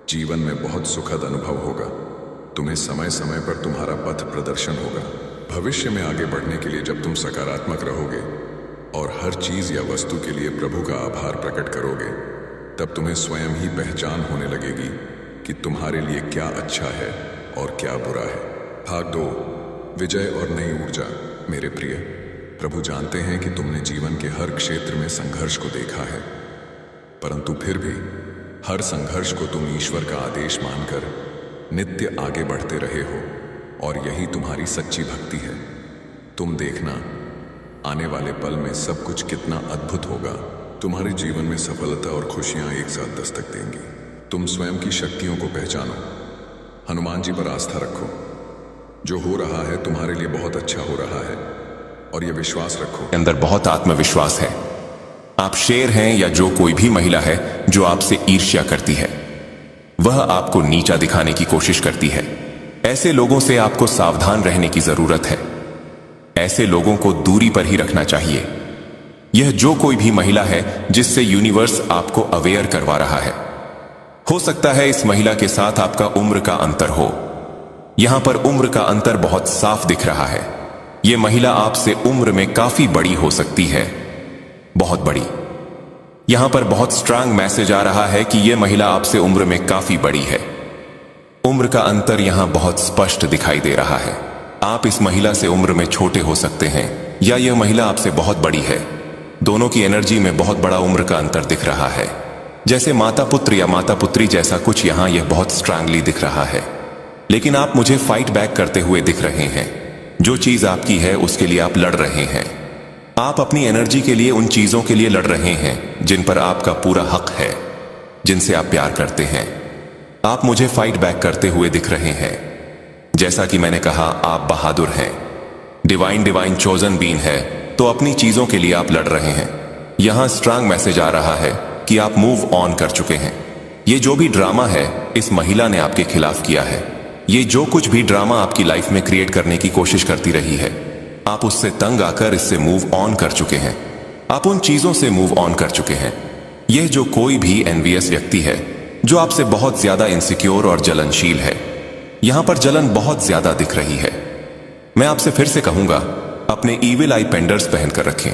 जीवन में बहुत सुखद अनुभव होगा। तुम्हें समय समय पर तुम्हारा पथ प्रदर्शन होगा। भविष्य में आगे बढ़ने के लिए जब तुम सकारात्मक रहोगे और हर चीज या वस्तु के लिए प्रभु का आभार प्रकट करोगे, तब तुम्हें स्वयं ही पहचान होने लगेगी कि तुम्हारे लिए क्या अच्छा है और क्या बुरा है। भाग 2, विजय और नई ऊर्जा। मेरे प्रिय, प्रभु जानते हैं कि तुमने जीवन के हर क्षेत्र में संघर्ष को देखा है, परंतु फिर भी हर संघर्ष को तुम ईश्वर का आदेश मानकर नित्य आगे बढ़ते रहे हो, और यही तुम्हारी सच्ची भक्ति है। तुम देखना, आने वाले पल में सब कुछ कितना अद्भुत होगा। तुम्हारे जीवन में सफलता और खुशियां एक साथ दस्तक देंगी। तुम स्वयं की शक्तियों को पहचानो, हनुमान जी पर आस्था रखो। जो हो रहा है तुम्हारे लिए बहुत अच्छा हो रहा है, और यह विश्वास रखो, अंदर बहुत आत्मविश्वास है। आप शेर हैं या जो कोई भी महिला है जो आपसे ईर्ष्या करती है, वह आपको नीचा दिखाने की कोशिश करती है। ऐसे लोगों से आपको सावधान रहने की जरूरत है। ऐसे लोगों को दूरी पर ही रखना चाहिए। यह जो कोई भी महिला है जिससे यूनिवर्स आपको अवेयर करवा रहा है। हो सकता है इस महिला के साथ आपका उम्र का अंतर हो। यहां पर उम्र का अंतर बहुत साफ दिख रहा है। यह महिला आपसे उम्र में काफी बड़ी हो सकती है, बहुत बड़ी। यहां पर बहुत स्ट्रांग मैसेज आ रहा है कि यह महिला आपसे उम्र में काफी बड़ी है। उम्र का अंतर यहां बहुत स्पष्ट दिखाई दे रहा है। आप इस महिला से उम्र में छोटे हो सकते हैं, या यह महिला आपसे बहुत बड़ी है। दोनों की एनर्जी में बहुत बड़ा उम्र का अंतर दिख रहा है, जैसे माता पुत्र या माता पुत्री जैसा कुछ। यहां यह बहुत स्ट्रांगली दिख रहा है, लेकिन आप मुझे फाइट बैक करते हुए दिख रहे हैं। जो चीज आपकी है उसके लिए आप लड़ रहे हैं। आप अपनी एनर्जी के लिए उन चीजों के लिए लड़ रहे हैं जिन पर आपका पूरा हक है, जिनसे आप प्यार करते हैं। आप मुझे फाइट बैक करते हुए दिख रहे हैं। जैसा कि मैंने कहा, आप बहादुर हैं, डिवाइन चोजन बीन है, तो अपनी चीजों के लिए आप लड़ रहे हैं। यहां स्ट्रांग मैसेज आ रहा है कि आप मूव ऑन कर चुके हैं। ये जो भी ड्रामा है इस महिला ने आपके खिलाफ किया है। ये जो कुछ भी ड्रामा आपकी लाइफ में क्रिएट करने की कोशिश करती रही है, आप उससे तंग आकर इससे मूव ऑन कर चुके हैं। आप उन चीजों से मूव ऑन कर चुके हैं। यह जो कोई भी एनवियस व्यक्ति है जो आपसे बहुत ज्यादा इनसिक्योर और जलनशील है, यहां पर जलन बहुत ज्यादा दिख रही है। मैं आपसे फिर से कहूंगा, अपने ईविल आई पेंडर्स पहनकर रखें।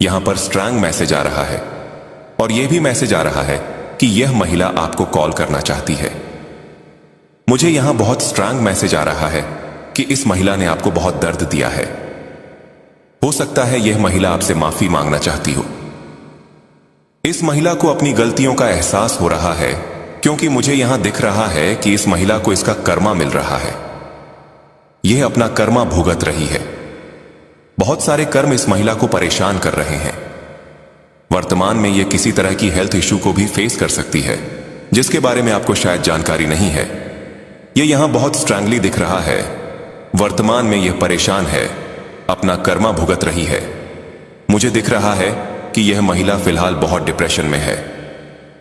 यहां पर स्ट्रांग मैसेज आ रहा है और यह भी मैसेज आ रहा है कि यह महिला आपको कॉल करना चाहती है। मुझे यहां बहुत स्ट्रांग मैसेज आ रहा है कि इस महिला ने आपको बहुत दर्द दिया है। हो सकता है यह महिला आपसे माफी मांगना चाहती हो। इस महिला को अपनी गलतियों का एहसास हो रहा है, क्योंकि मुझे यहां दिख रहा है कि इस महिला को इसका कर्मा मिल रहा है। यह अपना कर्मा भुगत रही है। बहुत सारे कर्म इस महिला को परेशान कर रहे हैं। वर्तमान में यह किसी तरह की हेल्थ इश्यू को भी फेस कर सकती है, जिसके बारे में आपको शायद जानकारी नहीं है। यह यहां बहुत स्ट्रांगली दिख रहा है। वर्तमान में यह परेशान है, अपना कर्मा भुगत रही है। मुझे दिख रहा है कि यह महिला फिलहाल बहुत डिप्रेशन में है।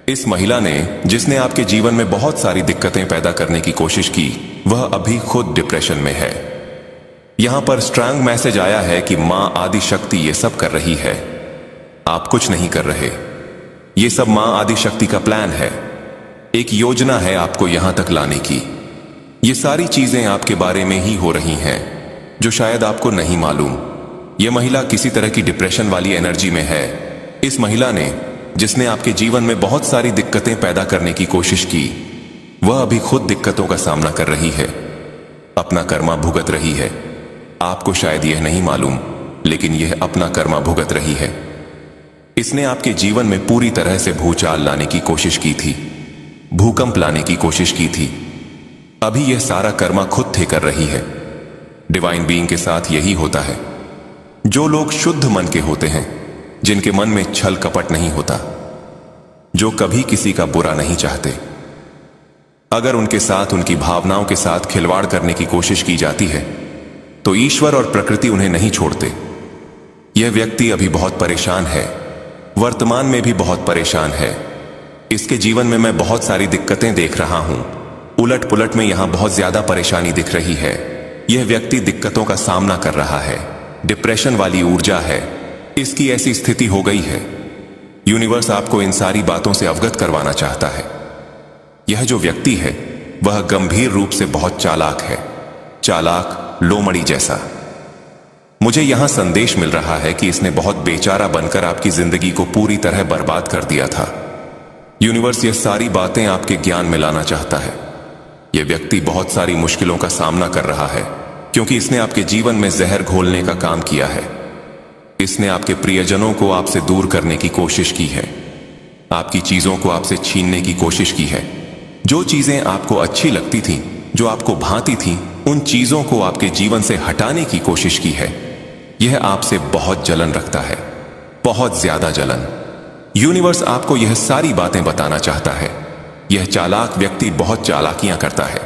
इस महिला ने, जिसने आपके जीवन में बहुत सारी दिक्कतें पैदा करने की कोशिश की, वह अभी खुद डिप्रेशन में है। यहां पर स्ट्रांग मैसेज आया है कि मां आदि शक्ति ये सब कर रही है, आप कुछ नहीं कर रहे। ये सब मां आदि शक्ति का प्लान है, एक योजना है आपको यहां तक लाने की। ये सारी चीजें आपके बारे में ही हो रही हैं, जो शायद आपको नहीं मालूम। यह महिला किसी तरह की डिप्रेशन वाली एनर्जी में है। इस महिला ने, जिसने आपके जीवन में बहुत सारी दिक्कतें पैदा करने की कोशिश की, वह अभी खुद दिक्कतों का सामना कर रही है, अपना कर्मा भुगत रही है। आपको शायद यह नहीं मालूम, लेकिन यह अपना कर्मा भुगत रही है। इसने आपके जीवन में पूरी तरह से भूचाल लाने की कोशिश की थी, भूकंप लाने की कोशिश की थी। अभी यह सारा कर्मा खुद थे कर रही है। डिवाइन बीइंग के साथ यही होता है। जो लोग शुद्ध मन के होते हैं, जिनके मन में छल कपट नहीं होता, जो कभी किसी का बुरा नहीं चाहते, अगर उनके साथ, उनकी भावनाओं के साथ खिलवाड़ करने की कोशिश की जाती है, तो ईश्वर और प्रकृति उन्हें नहीं छोड़ते। यह व्यक्ति अभी बहुत परेशान है, वर्तमान में भी बहुत परेशान है। इसके जीवन में मैं बहुत सारी दिक्कतें देख रहा हूं। उलट पुलट में यहां बहुत ज्यादा परेशानी दिख रही है। यह व्यक्ति दिक्कतों का सामना कर रहा है, डिप्रेशन वाली ऊर्जा है, इसकी ऐसी स्थिति हो गई है। यूनिवर्स आपको इन सारी बातों से अवगत करवाना चाहता है। यह जो व्यक्ति है, वह गंभीर रूप से बहुत चालाक है, चालाक लोमड़ी जैसा। मुझे यहां संदेश मिल रहा है कि इसने बहुत बेचारा बनकर आपकी जिंदगी को पूरी तरह बर्बाद कर दिया था। यूनिवर्स यह सारी बातें आपके ज्ञान में लाना चाहता है। यह व्यक्ति बहुत सारी मुश्किलों का सामना कर रहा है, क्योंकि इसने आपके जीवन में जहर घोलने का काम किया है। इसने आपके प्रियजनों को आपसे दूर करने की कोशिश की है, आपकी चीजों को आपसे छीनने की कोशिश की है। जो चीजें आपको अच्छी लगती थीं, जो आपको भाती थीं, उन चीजों को आपके जीवन से हटाने की कोशिश की है। यह आपसे बहुत जलन रखता है, बहुत ज्यादा जलन। यूनिवर्स आपको यह सारी बातें बताना चाहता है। यह चालाक व्यक्ति बहुत चालाकियां करता है।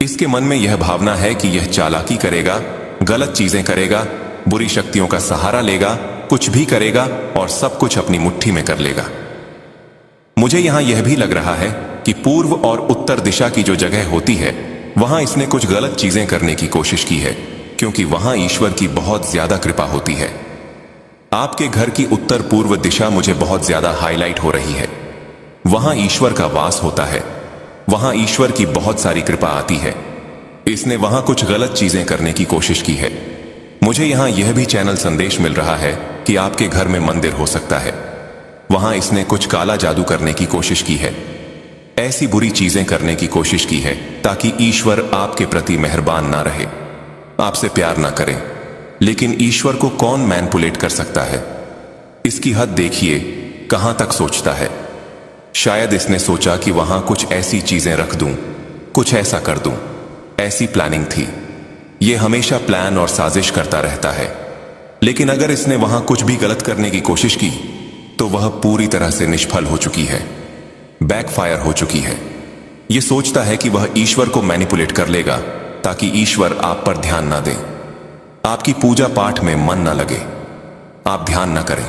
इसके मन में यह भावना है कि यह चालाकी करेगा, गलत चीजें करेगा, बुरी शक्तियों का सहारा लेगा, कुछ भी करेगा और सब कुछ अपनी मुट्ठी में कर लेगा। मुझे यहां यह भी लग रहा है कि पूर्व और उत्तर दिशा की जो जगह होती है, वहां इसने कुछ गलत चीजें करने की कोशिश की है, क्योंकि वहां ईश्वर की बहुत ज्यादा कृपा होती है। आपके घर की उत्तर पूर्व दिशा मुझे बहुत ज्यादा हाईलाइट हो रही है। वहां ईश्वर का वास होता है, वहां ईश्वर की बहुत सारी कृपा आती है। इसने वहां कुछ गलत चीजें करने की कोशिश की है। मुझे यहां यह भी चैनल संदेश मिल रहा है कि आपके घर में मंदिर हो सकता है। वहां इसने कुछ काला जादू करने की कोशिश की है, ऐसी बुरी चीजें करने की कोशिश की है ताकि ईश्वर आपके प्रति मेहरबान ना रहे, आपसे प्यार ना करें। लेकिन ईश्वर को कौन मैनिपुलेट कर सकता है? इसकी हद देखिए, कहां तक सोचता है। शायद इसने सोचा कि वहां कुछ ऐसी चीजें रख दूं, कुछ ऐसा कर दूं। ऐसी प्लानिंग थी। यह हमेशा प्लान और साजिश करता रहता है। लेकिन अगर इसने वहां कुछ भी गलत करने की कोशिश की, तो वह पूरी तरह से निष्फल हो चुकी है, बैकफायर हो चुकी है। यह सोचता है कि वह ईश्वर को मैनिपुलेट कर लेगा ताकि ईश्वर आप पर ध्यान ना दे, आपकी पूजा पाठ में मन ना लगे, आप ध्यान ना करें,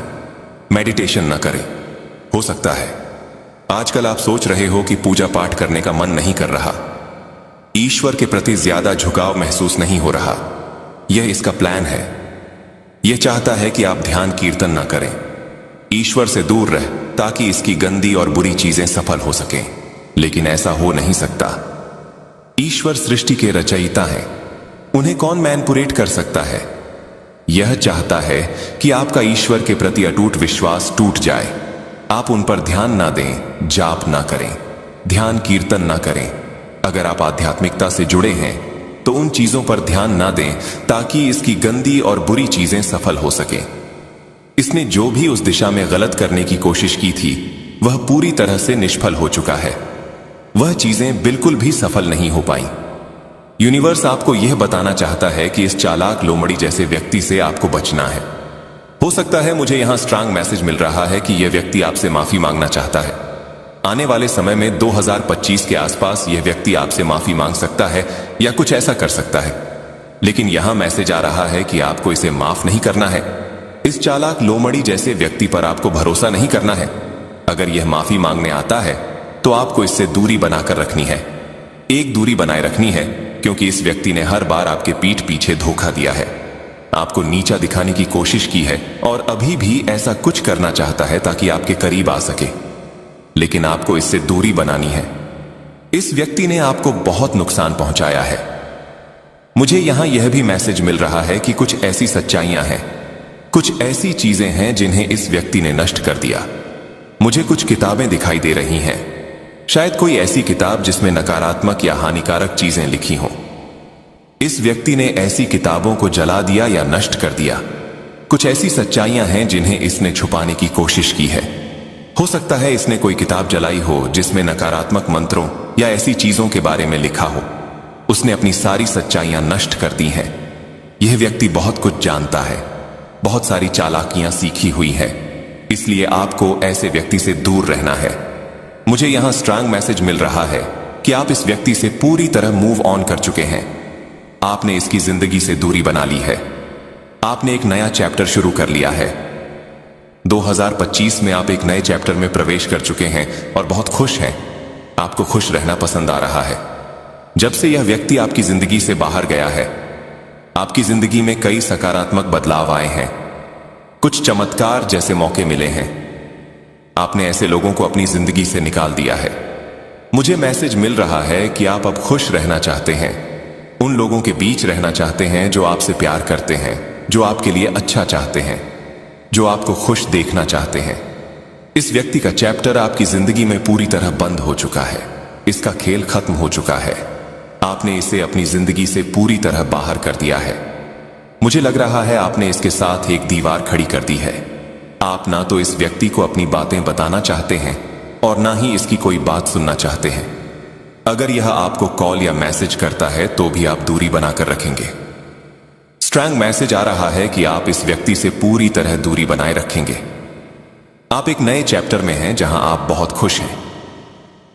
मेडिटेशन ना करें। हो सकता है आजकल आप सोच रहे हो कि पूजा पाठ करने का मन नहीं कर रहा, ईश्वर के प्रति ज्यादा झुकाव महसूस नहीं हो रहा। यह इसका प्लान है। यह चाहता है कि आप ध्यान कीर्तन ना करें, ईश्वर से दूर रह, ताकि इसकी गंदी और बुरी चीजें सफल हो सकें। लेकिन ऐसा हो नहीं सकता। ईश्वर सृष्टि के रचयिता हैं, उन्हें कौन मैनिपुलेट कर सकता है? यह चाहता है कि आपका ईश्वर के प्रति अटूट विश्वास टूट जाए। आप उन पर ध्यान ना दें, जाप ना करें, ध्यान कीर्तन ना करें। अगर आप आध्यात्मिकता से जुड़े हैं तो उन चीजों पर ध्यान ना दें ताकि इसकी गंदी और बुरी चीजें सफल हो सकें। इसने जो भी उस दिशा में गलत करने की कोशिश की थी वह पूरी तरह से निष्फल हो चुका है। वह चीजें बिल्कुल भी सफल नहीं हो पाई। यूनिवर्स आपको यह बताना चाहता है कि इस चालाक लोमड़ी जैसे व्यक्ति से आपको बचना है। हो सकता है मुझे यहां स्ट्रांग मैसेज मिल रहा है कि यह व्यक्ति आपसे माफी मांगना चाहता है। आने वाले समय में 2025 के आसपास यह व्यक्ति आपसे माफी मांग सकता है या कुछ ऐसा कर सकता है, लेकिन यहां मैसेज आ रहा है कि आपको इसे माफ नहीं करना है। इस चालाक लोमड़ी जैसे व्यक्ति पर आपको भरोसा नहीं करना है। अगर यह माफी मांगने आता है तो आपको इससे दूरी बनाकर रखनी है। एक दूरी बनाए रखनी है, क्योंकि इस व्यक्ति ने हर बार आपके पीठ पीछे धोखा दिया है, आपको नीचा दिखाने की कोशिश की है और अभी भी ऐसा कुछ करना चाहता है ताकि आपके करीब आ सके, लेकिन आपको इससे दूरी बनानी है। इस व्यक्ति ने आपको बहुत नुकसान पहुंचाया है। मुझे यहां यह भी मैसेज मिल रहा है कि कुछ ऐसी सच्चाइयां हैं, कुछ ऐसी चीजें हैं जिन्हें इस व्यक्ति ने नष्ट कर दिया। मुझे कुछ किताबें दिखाई दे रही हैं, शायद कोई ऐसी किताब जिसमें नकारात्मक या हानिकारक चीजें लिखी हों। इस व्यक्ति ने ऐसी किताबों को जला दिया या नष्ट कर दिया। कुछ ऐसी सच्चाइयां हैं जिन्हें इसने छुपाने की कोशिश की है। हो सकता है इसने कोई किताब जलाई हो जिसमें नकारात्मक मंत्रों या ऐसी चीजों के बारे में लिखा हो। उसने अपनी सारी सच्चाइयां नष्ट कर दी हैं। यह व्यक्ति बहुत कुछ जानता है, बहुत सारी चालाकियां सीखी हुई है, इसलिए आपको ऐसे व्यक्ति से दूर रहना है। मुझे यहां स्ट्रांग मैसेज मिल रहा है कि आप इस व्यक्ति से पूरी तरह मूव ऑन कर चुके हैं। आपने इसकी जिंदगी से दूरी बना ली है। आपने एक नया चैप्टर शुरू कर लिया है। 2025 में आप एक नए चैप्टर में प्रवेश कर चुके हैं और बहुत खुश हैं। आपको खुश रहना पसंद आ रहा है। जब से यह व्यक्ति आपकी जिंदगी से बाहर गया है, आपकी जिंदगी में कई सकारात्मक बदलाव आए हैं। कुछ चमत्कार जैसे मौके मिले हैं। आपने ऐसे लोगों को अपनी जिंदगी से निकाल दिया है। मुझे मैसेज मिल रहा है कि आप अब खुश रहना चाहते हैं, उन लोगों के बीच रहना चाहते हैं जो आपसे प्यार करते हैं, जो आपके लिए अच्छा चाहते हैं, जो आपको खुश देखना चाहते हैं। इस व्यक्ति का चैप्टर आपकी जिंदगी में पूरी तरह बंद हो चुका है। इसका खेल खत्म हो चुका है। आपने इसे अपनी जिंदगी से पूरी तरह बाहर कर दिया है। मुझे लग रहा है आपने इसके साथ एक दीवार खड़ी कर दी है। आप ना तो इस व्यक्ति को अपनी बातें बताना चाहते हैं और ना ही इसकी कोई बात सुनना चाहते हैं। अगर यह आपको कॉल या मैसेज करता है तो भी आप दूरी बनाकर रखेंगे। स्ट्रांग मैसेज आ रहा है कि आप इस व्यक्ति से पूरी तरह दूरी बनाए रखेंगे। आप एक नए चैप्टर में हैं जहां आप बहुत खुश हैं।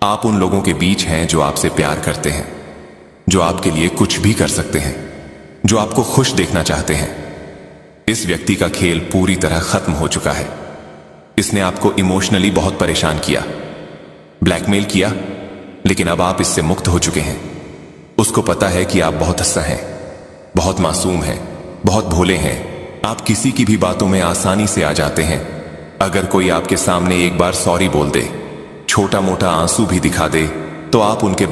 आप उन लोगों के बीच हैं जो आपसे प्यार करते हैं, जो आपके लिए कुछ भी कर सकते हैं, जो आपको खुश देखना चाहते हैं। इस व्यक्ति का खेल पूरी तरह खत्म हो चुका है। इसने आपको इमोशनली बहुत परेशान किया, ब्लैकमेल किया, लेकिन अब आप इससे मुक्त हो चुके हैं। उसको पता है कि आप बहुत अच्छा हैं, बहुत मासूम हैं, बहुत भोले हैं। आप किसी की भी बातों में आसानी से आ जाते हैं। अगर कोई आपके सामने एक बार सॉरी बोल दे, छोटा मोटा आंसू भी दिखा दे, तो आप उनके